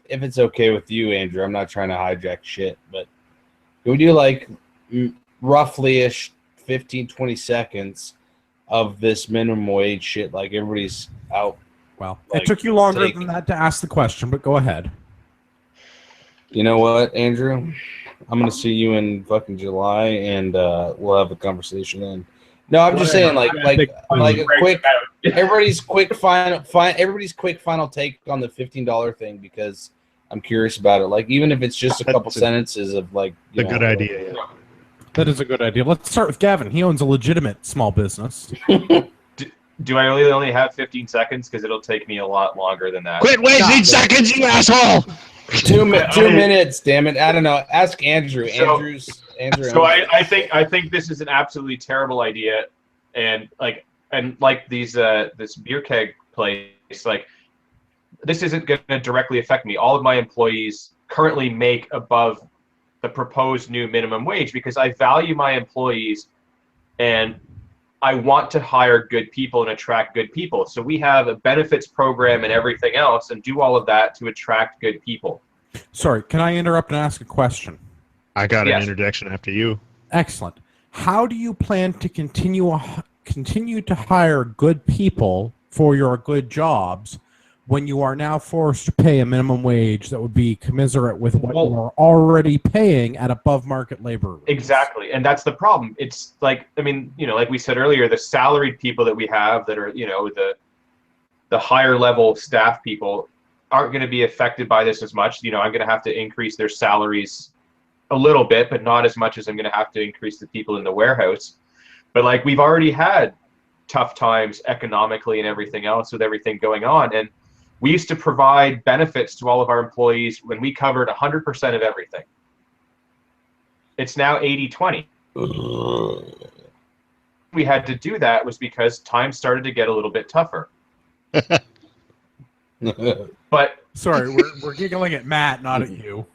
it's okay with you, Andrew? I'm not trying to hijack shit, but can we do roughly-ish 15-20 seconds of this minimum wage shit? Like everybody's out. Well, it took you longer than that to ask the question, but go ahead. You know what, Andrew? I'm gonna see you in fucking July, and we'll have a conversation then. No, I'm just saying, like a quick, everybody's quick final take on the $15 thing, because I'm curious about it. Like, even if it's just a couple sentences of a good idea. Yeah. That is a good idea. Let's start with Gavin. He owns a legitimate small business. Do I really only have 15 seconds? Because it'll take me a lot longer than that. Quit wasting seconds, you asshole! 2 minutes, damn it! I don't know. Ask Andrew. Andrew. So I think this is an absolutely terrible idea, and these this beer keg place, this isn't going to directly affect me. All of my employees currently make above the proposed new minimum wage because I value my employees, and I want to hire good people and attract good people. So we have a benefits program and everything else, and do all of that to attract good people. Sorry, can I interrupt and ask a question? I got an interjection after you. Excellent. How do you plan to continue to hire good people for your good jobs when you are now forced to pay a minimum wage that would be commensurate with what Well- you are already paying at above market labor rates. Exactly, and that's the problem. It's like, I mean, like we said earlier, the salaried people that we have that are, the higher level staff people aren't going to be affected by this as much. I'm going to have to increase their salaries a little bit, but not as much as I'm going to have to increase the people in the warehouse. But like, we've already had tough times economically and everything else with everything going on. And we used to provide benefits to all of our employees when we covered 100% of everything. It's now 80-20. We had to do that was because times started to get a little bit tougher. But Sorry, we're giggling at Matt, not at you.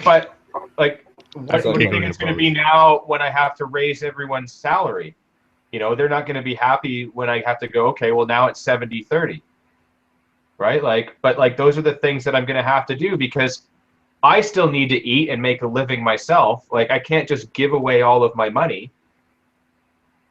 but like, what do you think giggling it's at going to both. be now when I have to raise everyone's salary? They're not going to be happy when I have to go, okay, well, now it's 70-30. Right? Like, but like, those are the things that I'm going to have to do because I still need to eat and make a living myself. Like, I can't just give away all of my money.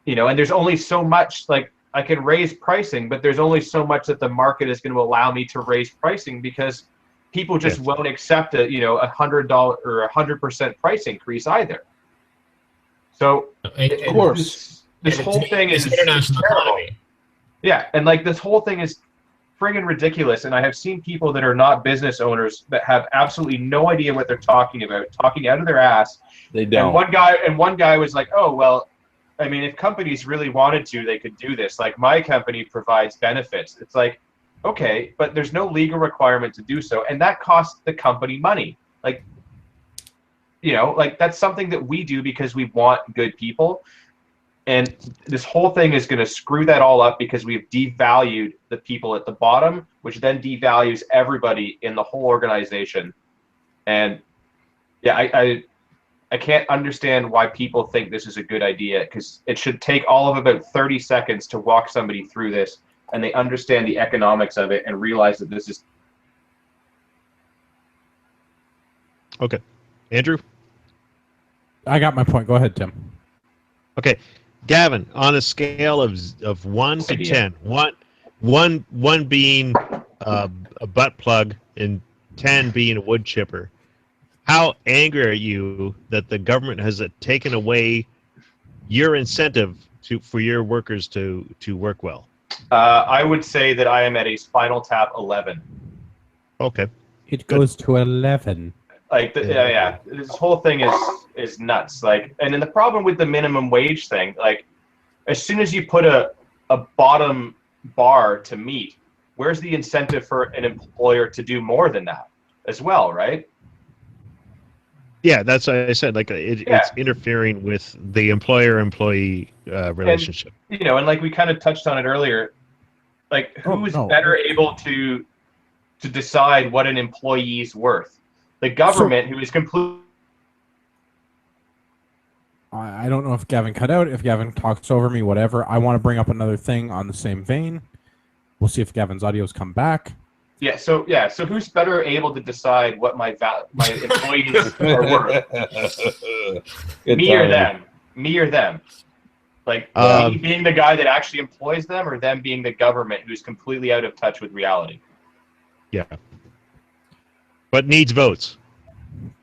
And there's only so much, like, I can raise pricing, but there's only so much that the market is going to allow me to raise pricing because people just won't accept $100 or 100% price increase either. So, And- of course. this whole thing it's is international terrible. economy. Yeah, and like, this whole thing is friggin' ridiculous. And I have seen people that are not business owners that have absolutely no idea what they're talking about, talking out of their ass. They And don't. one guy was like, "Oh, well, I mean, if companies really wanted to, they could do this. Like, my company provides benefits." It's like, okay, but there's no legal requirement to do so, and that costs the company money. Like, like, that's something that we do because we want good people. And this whole thing is going to screw that all up because we've devalued the people at the bottom, which then devalues everybody in the whole organization. And yeah, I can't understand why people think this is a good idea, because it should take all of about 30 seconds to walk somebody through this and they understand the economics of it and realize that this is. Okay. Andrew? I got my point. Go ahead, Tim. Okay. Gavin, on a scale of 1 to Idea. 10, one being a butt plug and 10 being a wood chipper, how angry are you that the government has taken away your incentive for your workers to work well? I would say that I am at a Spinal Tap 11. Okay. It goes to 11. Like, yeah, this whole thing is nuts. Like, and then the problem with the minimum wage thing, like, as soon as you put a bottom bar to meet, where's the incentive for an employer to do more than that as well, right? Yeah, that's what I said. Like, it's interfering with the employer-employee relationship. And like we kind of touched on it earlier, like, who's better able to decide what an employee's worth? The government, who is completely. I don't know if Gavin cut out, if Gavin talks over me, whatever. I want to bring up another thing on the same vein. We'll see if Gavin's audio's come back. So who's better able to decide what my employees are worth? Me or them? Me or them? Like, me being the guy that actually employs them, or them being the government who's completely out of touch with reality? Yeah. But needs votes.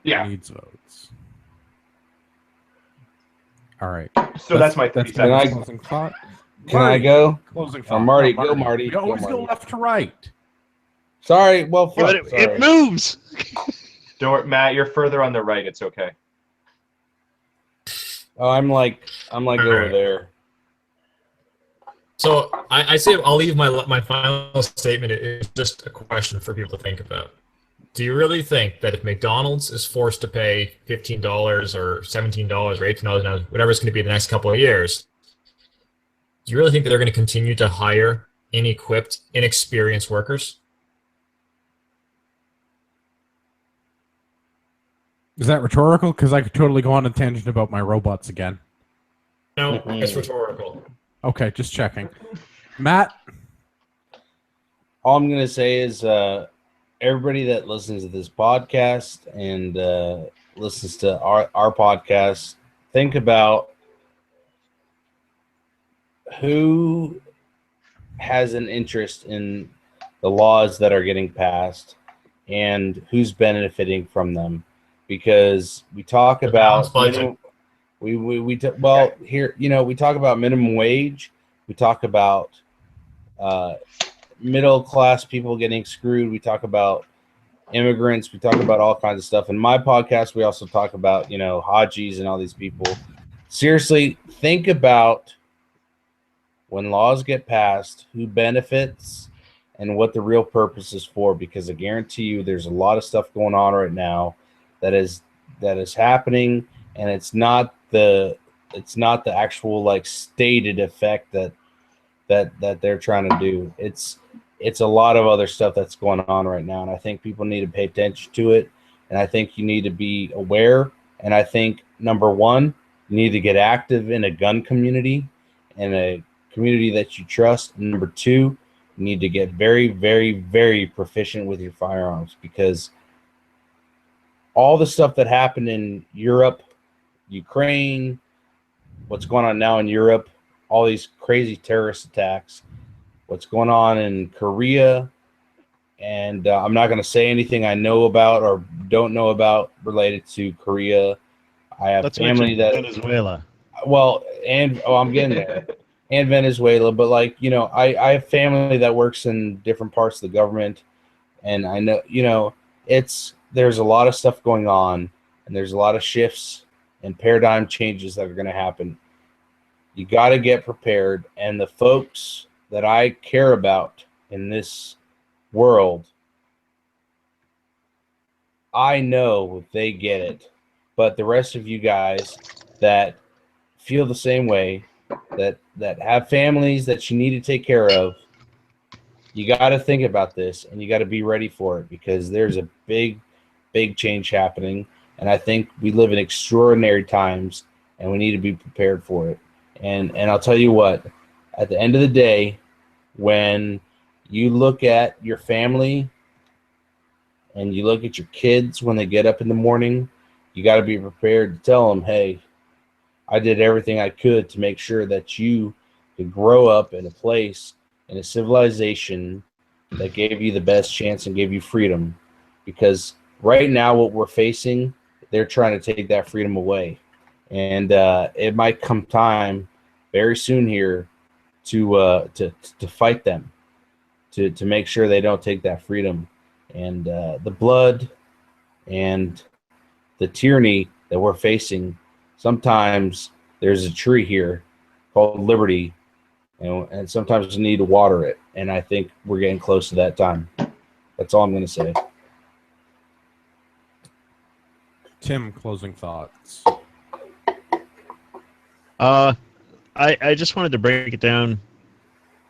Yeah. Needs votes. All right. So that's my 30 Gavin's seconds. closing thought. Can I go? Closing thought. Marty, No, go Marty. We Go always go Marty. left to right. Sorry. Well, Yeah, fuck, but sorry. it moves. Don't worry, Matt, you're further on the right. It's okay. Oh, I'm like over there. So I say I'll leave my final statement. It's just a question for people to think about. Do you really think that if McDonald's is forced to pay $15 or $17 or $18, whatever it's going to be the next couple of years, do you really think that they're going to continue to hire inequipped, inexperienced workers? Is that rhetorical? Because I could totally go on a tangent about my robots again. No, it's rhetorical. Okay, just checking. Matt? All I'm gonna say is everybody that listens to this podcast and listens to our podcast, think about who has an interest in the laws that are getting passed and who's benefiting from them, because we talk about minimum, here, we talk about minimum wage, we talk about middle class people getting screwed, we talk about immigrants, we talk about all kinds of stuff. In my podcast, we also talk about Hajis and all these people. Seriously, think about when laws get passed, who benefits and what the real purpose is for, because I guarantee you there's a lot of stuff going on right now that is happening, and it's not the actual like stated effect that they're trying to do. It's a lot of other stuff that's going on right now, and I think people need to pay attention to it, and I think you need to be aware, and I think number one, you need to get active in a gun community and a community that you trust. And number two, you need to get very, very, very proficient with your firearms, because all the stuff that happened in Europe, Ukraine, what's going on now in Europe, all these crazy terrorist attacks, what's going on in Korea, and I'm not going to say anything I know about or don't know about related to Korea. I have family that Venezuela. Well, and I'm getting there, and Venezuela, but I have family that works in different parts of the government, and I know there's a lot of stuff going on, and there's a lot of shifts and paradigm changes that are going to happen. You got to get prepared, and the folks that I care about in this world, I know they get it, but the rest of you guys that feel the same way, that have families that you need to take care of, you got to think about this, and you got to be ready for it, because there's a big change happening, and I think we live in extraordinary times, and we need to be prepared for it. And I'll tell you what, at the end of the day, when you look at your family and you look at your kids when they get up in the morning, you got to be prepared to tell them, hey, I did everything I could to make sure that you could grow up in a place, in a civilization that gave you the best chance and gave you freedom. Because right now what we're facing, they're trying to take that freedom away. And it might come time very soon here to fight them, to make sure they don't take that freedom. And the blood and the tyranny that we're facing, sometimes there's a tree here called liberty, and sometimes you need to water it. And I think we're getting close to that time. That's all I'm going to say. Tim, closing thoughts. I just wanted to break it down,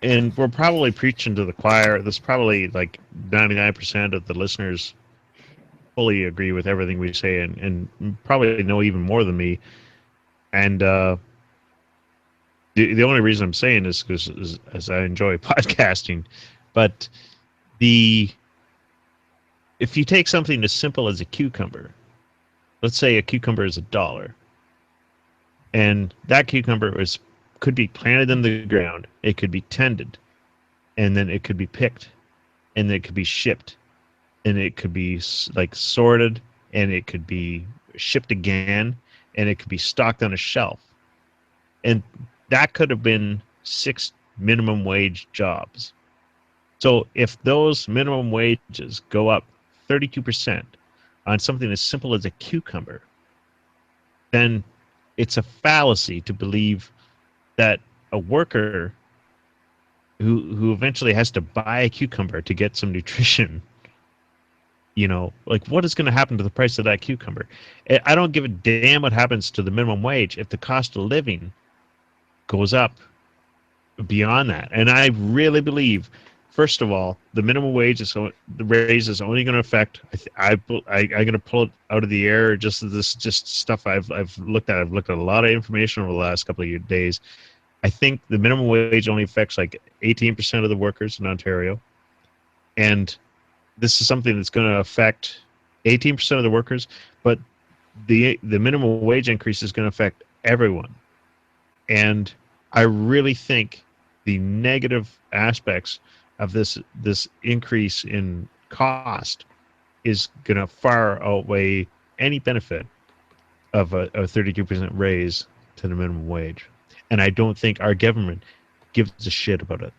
and we're probably preaching to the choir. There's probably like 99% of the listeners fully agree with everything we say, and probably know even more than me. And the only reason I'm saying this is as I enjoy podcasting. But if you take something as simple as a cucumber, let's say a cucumber is $1, and that cucumber could be planted in the ground, it could be tended, and then it could be picked, and it could be shipped, and it could be like sorted, and it could be shipped again, and it could be stocked on a shelf. And that could have been 6 minimum wage jobs. So if those minimum wages go up 32% on something as simple as a cucumber, then it's a fallacy to believe that a worker who eventually has to buy a cucumber to get some nutrition, what is going to happen to the price of that cucumber? I don't give a damn what happens to the minimum wage if the cost of living goes up beyond that. And I really believe, first of all, the minimum wage the raise is only going to affect. I'm going to pull it out of the air. Just stuff I've looked at. I've looked at a lot of information over the last couple of days. I think the minimum wage only affects like 18% of the workers in Ontario, and this is something that's going to affect 18% of the workers. But the minimum wage increase is going to affect everyone, and I really think the negative aspects of this increase in cost is going to far outweigh any benefit of a 32% raise to the minimum wage. And I don't think our government gives a shit about it.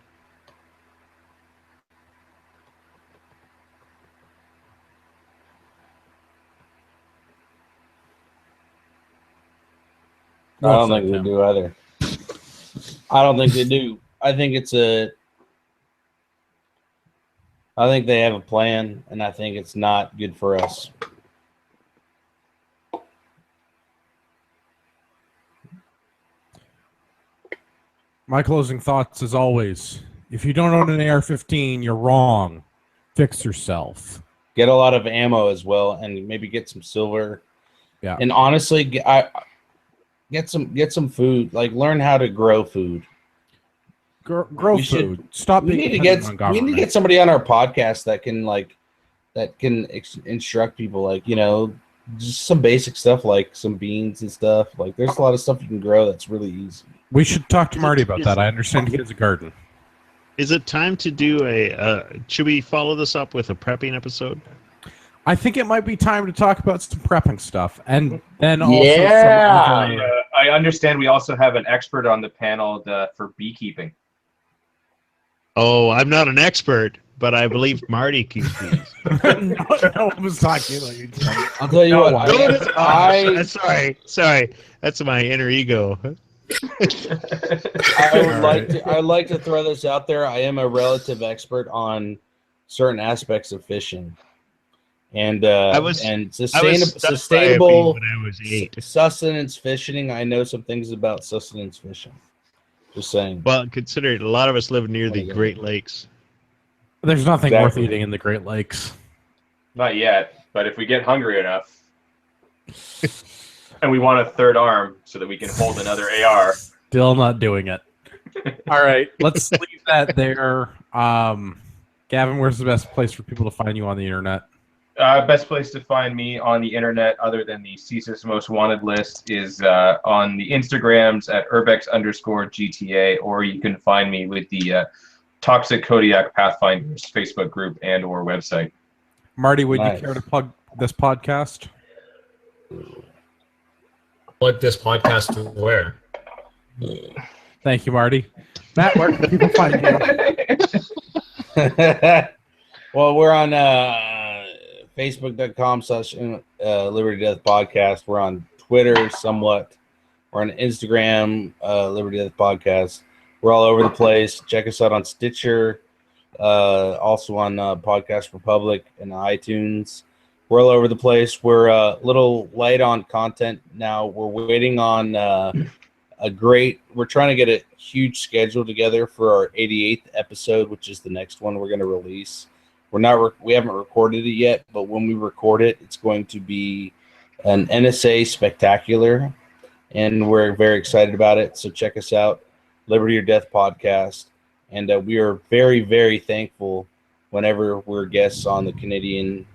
I don't think they do either. I don't think they do. I think I think they have a plan, and I think it's not good for us. My closing thoughts, as always, if you don't own an AR-15, you're wrong. Fix yourself. Get a lot of ammo as well, and maybe get some silver. Yeah. And honestly, get some food. Like, learn how to grow food. Grow food. Stop we being need to dependent get on government. we need to get somebody on our podcast that can instruct people, like, you know, just some basic stuff like some beans and stuff. Like, there's a lot of stuff you can grow that's really easy. We should talk to Marty about that. I understand he has a garden. Is it time to do should we follow this up with a prepping episode? I think it might be time to talk about some prepping stuff, and then also I understand we also have an expert on the panel for beekeeping. Oh, I'm not an expert, but I believe Marty can be. no one was talking like I'll tell you what. Sorry. That's my inner ego. I'd like to throw this out there. I am a relative expert on certain aspects of fishing, and sustainable when I was 8. sustenance fishing. I know some things about sustenance fishing. Just saying. Well, consider it, a lot of us live near the Great Lakes. There's nothing worth eating in the Great Lakes. Not yet, but if we get hungry enough, and we want a third arm so that we can hold another AR. Still not doing it. All right, let's leave that there. Gavin, where's the best place for people to find you on the internet? Best place to find me on the internet, other than the CSIS Most Wanted list, is on the Instagrams at urbex_GTA, or you can find me with the Toxic Kodiak Pathfinders Facebook group and or website. Marty, would you care to plug this podcast? Plug this podcast to where? Thank you, Marty. Matt, where can people find you? Well, we're on Facebook.com/Liberty Death Podcast. We're on Twitter somewhat. We're on Instagram, Liberty Death Podcast. We're all over the place. Check us out on Stitcher, also on Podcast Republic and iTunes. We're all over the place. We're a little light on content now. We're waiting on we're trying to get a huge schedule together for our 88th episode, which is the next one we're going to release. We haven't recorded it yet, but when we record it, it's going to be an NSA spectacular, and we're very excited about it. So check us out, Liberty or Death Podcast, and we are very, very thankful whenever we're guests on the Canadian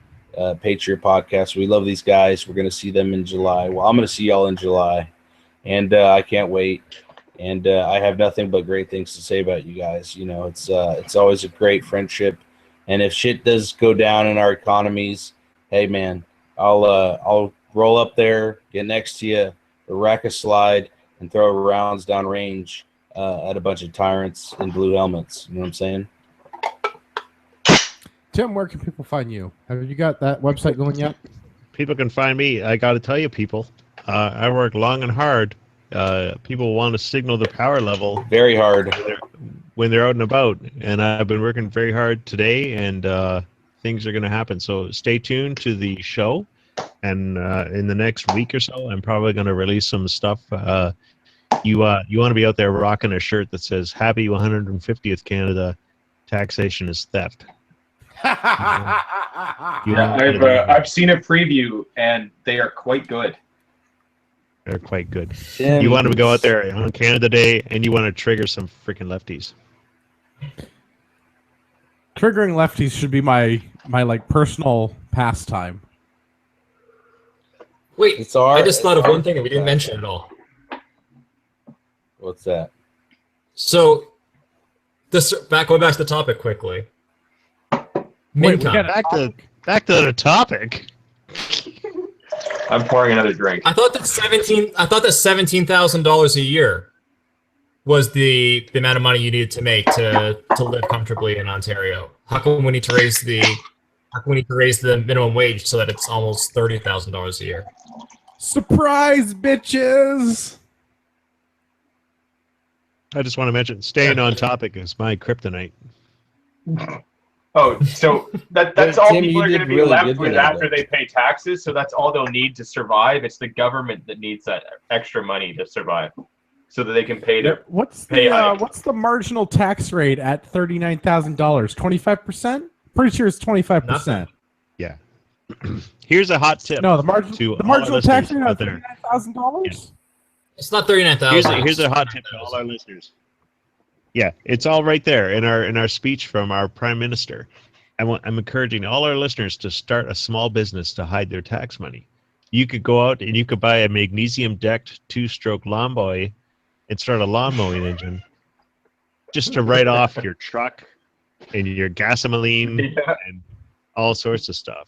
Patriot Podcast. We love these guys. We're going to see them in July. Well, I'm going to see y'all in July, and I can't wait. And I have nothing but great things to say about you guys. You know, it's always a great friendship. And if shit does go down in our economies, hey man, I'll roll up there, get next to you, rack a slide, and throw rounds down range at a bunch of tyrants in blue helmets. You know what I'm saying? Tim, where can people find you? Have you got that website going yet? People can find me. I got to tell you, people, I work long and hard. People want to signal the power level very hard when they're out and about, and I've been working very hard today, and things are going to happen. So stay tuned to the show, and in the next week or so, I'm probably going to release some stuff. You want to be out there rocking a shirt that says "Happy 150th Canada, taxation is theft." I've seen a preview, and they are quite good. They're quite good. You want to go out there on Canada Day, and you want to trigger some freaking lefties. Triggering lefties should be my like personal pastime. Wait, I just thought of one thing and we didn't mention it all. What's that? So, Going back to the topic quickly. Wait, we got Back to the topic. I'm pouring another drink. I thought that $17,000 a year was the amount of money you needed to make to live comfortably in Ontario. How come we need to raise the minimum wage so that it's almost $30,000 a year? Surprise, bitches! I just want to mention, staying on topic is my kryptonite. Oh, so that's all Tim, people you are did going to be really left good with tonight, after though. they pay taxes. So that's all they'll need to survive. It's the government that needs that extra money to survive, so that they can pay their What's pay hike. what's the marginal tax rate at $39,000? 25%? Pretty sure it's 25%. Yeah. Here's a hot tip. No, the to marginal all tax listeners rate out at there. $39,000. It's not $39,000. Here's a hot tip to all our listeners. Yeah, it's all right there in our speech from our prime minister. I'm encouraging all our listeners to start a small business to hide their tax money. You could go out and you could buy a magnesium-decked 2-stroke lawnmower and start a lawn mowing engine just to write off your truck and your gasoline and all sorts of stuff.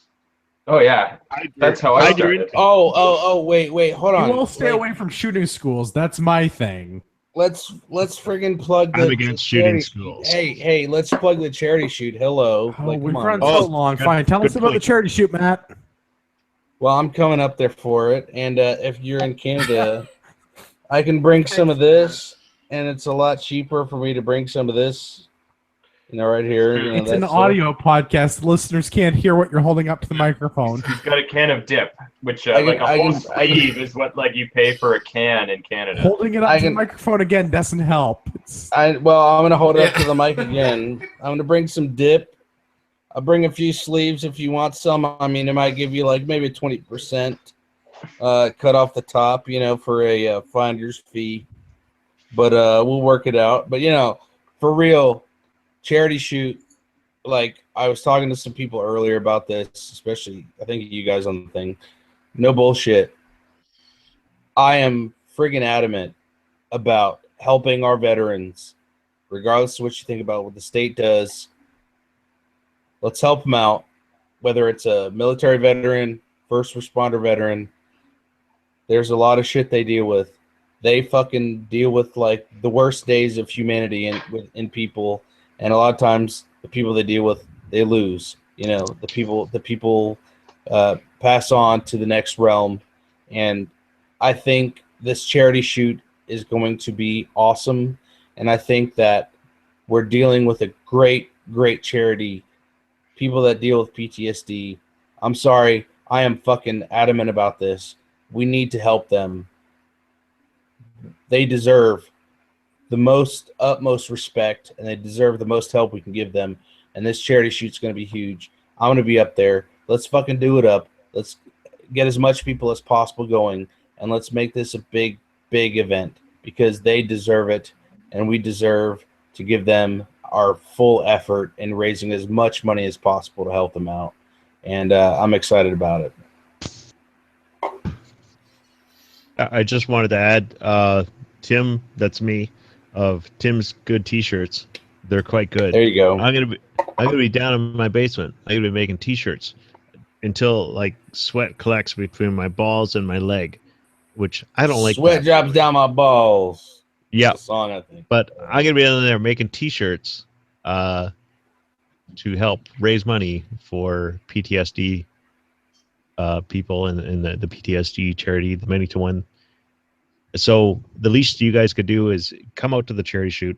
Oh yeah, that's how I started. Wait, hold on. You all stay away from shooting schools. That's my thing. Let's friggin' plug the I'm against shooting charity- schools. Hey, let's plug the charity shoot. Hello. Oh, Like, we've come run on. so long. good- Fine. Tell us good about the point. charity shoot, Matt. Well, I'm coming up there for it, and if you're in Canada, I can bring some of this, and it's a lot cheaper for me to bring some of this. Right here. It's an audio podcast. Listeners can't hear what you're holding up to the microphone. He's got a can of dip, which I like can- a I whole can- sleeve is what like you pay for a can in Canada. Holding it up to the microphone again doesn't help. I'm gonna hold it up to the mic again. I'm gonna bring some dip. I'll bring a few sleeves if you want some. I mean, it might give you like maybe 20% cut off the top, for a finder's fee. But we'll work it out. But for real, charity shoot. Like I was talking to some people earlier about this, especially I think you guys on the thing. No bullshit. I am friggin' adamant about helping our veterans, regardless of what you think about what the state does. Let's help them out, whether it's a military veteran, first responder veteran. There's a lot of shit they deal with. They fucking deal with like the worst days of humanity in people, and a lot of times the people they deal with, they lose. The people pass on to the next realm, and I think this charity shoot is going to be awesome, and I think that we're dealing with a great charity. People that deal with PTSD. I'm sorry, I am fucking adamant about this. We need to help them. They deserve the utmost respect, and they deserve the most help we can give them. And this charity shoot's going to be huge. I'm going to be up there. Let's fucking do it up. Let's get as much people as possible going, and let's make this a big event because they deserve it, and we deserve to give them our full effort in raising as much money as possible to help them out. And I'm excited about it. I just wanted to add, Tim, that's me, of Tim's Good T-shirts. They're quite good. There you go. I'm gonna be down in my basement. I'm gonna be making T-shirts until like sweat collects between my balls and my leg, which I don't like. Sweat drops down my balls. Yeah, That's the song, I think. but I'm gonna be in there making T-shirts to help raise money for PTSD people and the PTSD charity, the Many to One. So the least you guys could do is come out to the charity shoot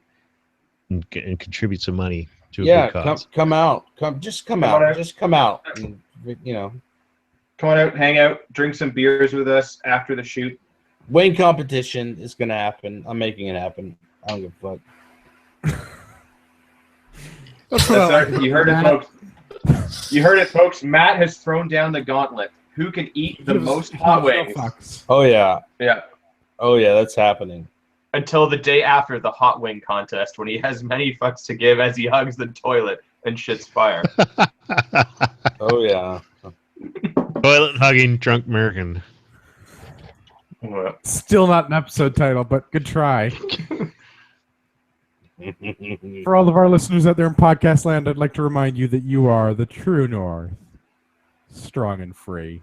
and contribute some money to a good cause. come out. Just come out. And, Come on out, hang out, drink some beers with us after the shoot. Wayne competition is gonna happen. I'm making it happen. I don't give a fuck. You heard it, folks. You heard it, folks. Matt has thrown down the gauntlet. Who can eat the most hot wings? Oh yeah. Yeah. Oh yeah, that's happening. Until the day after the hot wing contest, when he has many fucks to give as he hugs the toilet and shits fire. Oh yeah. Toilet hugging drunk American. Still not an episode title, but good try. For all of our listeners out there in podcast land, I'd like to remind you that you are the true north, strong and free.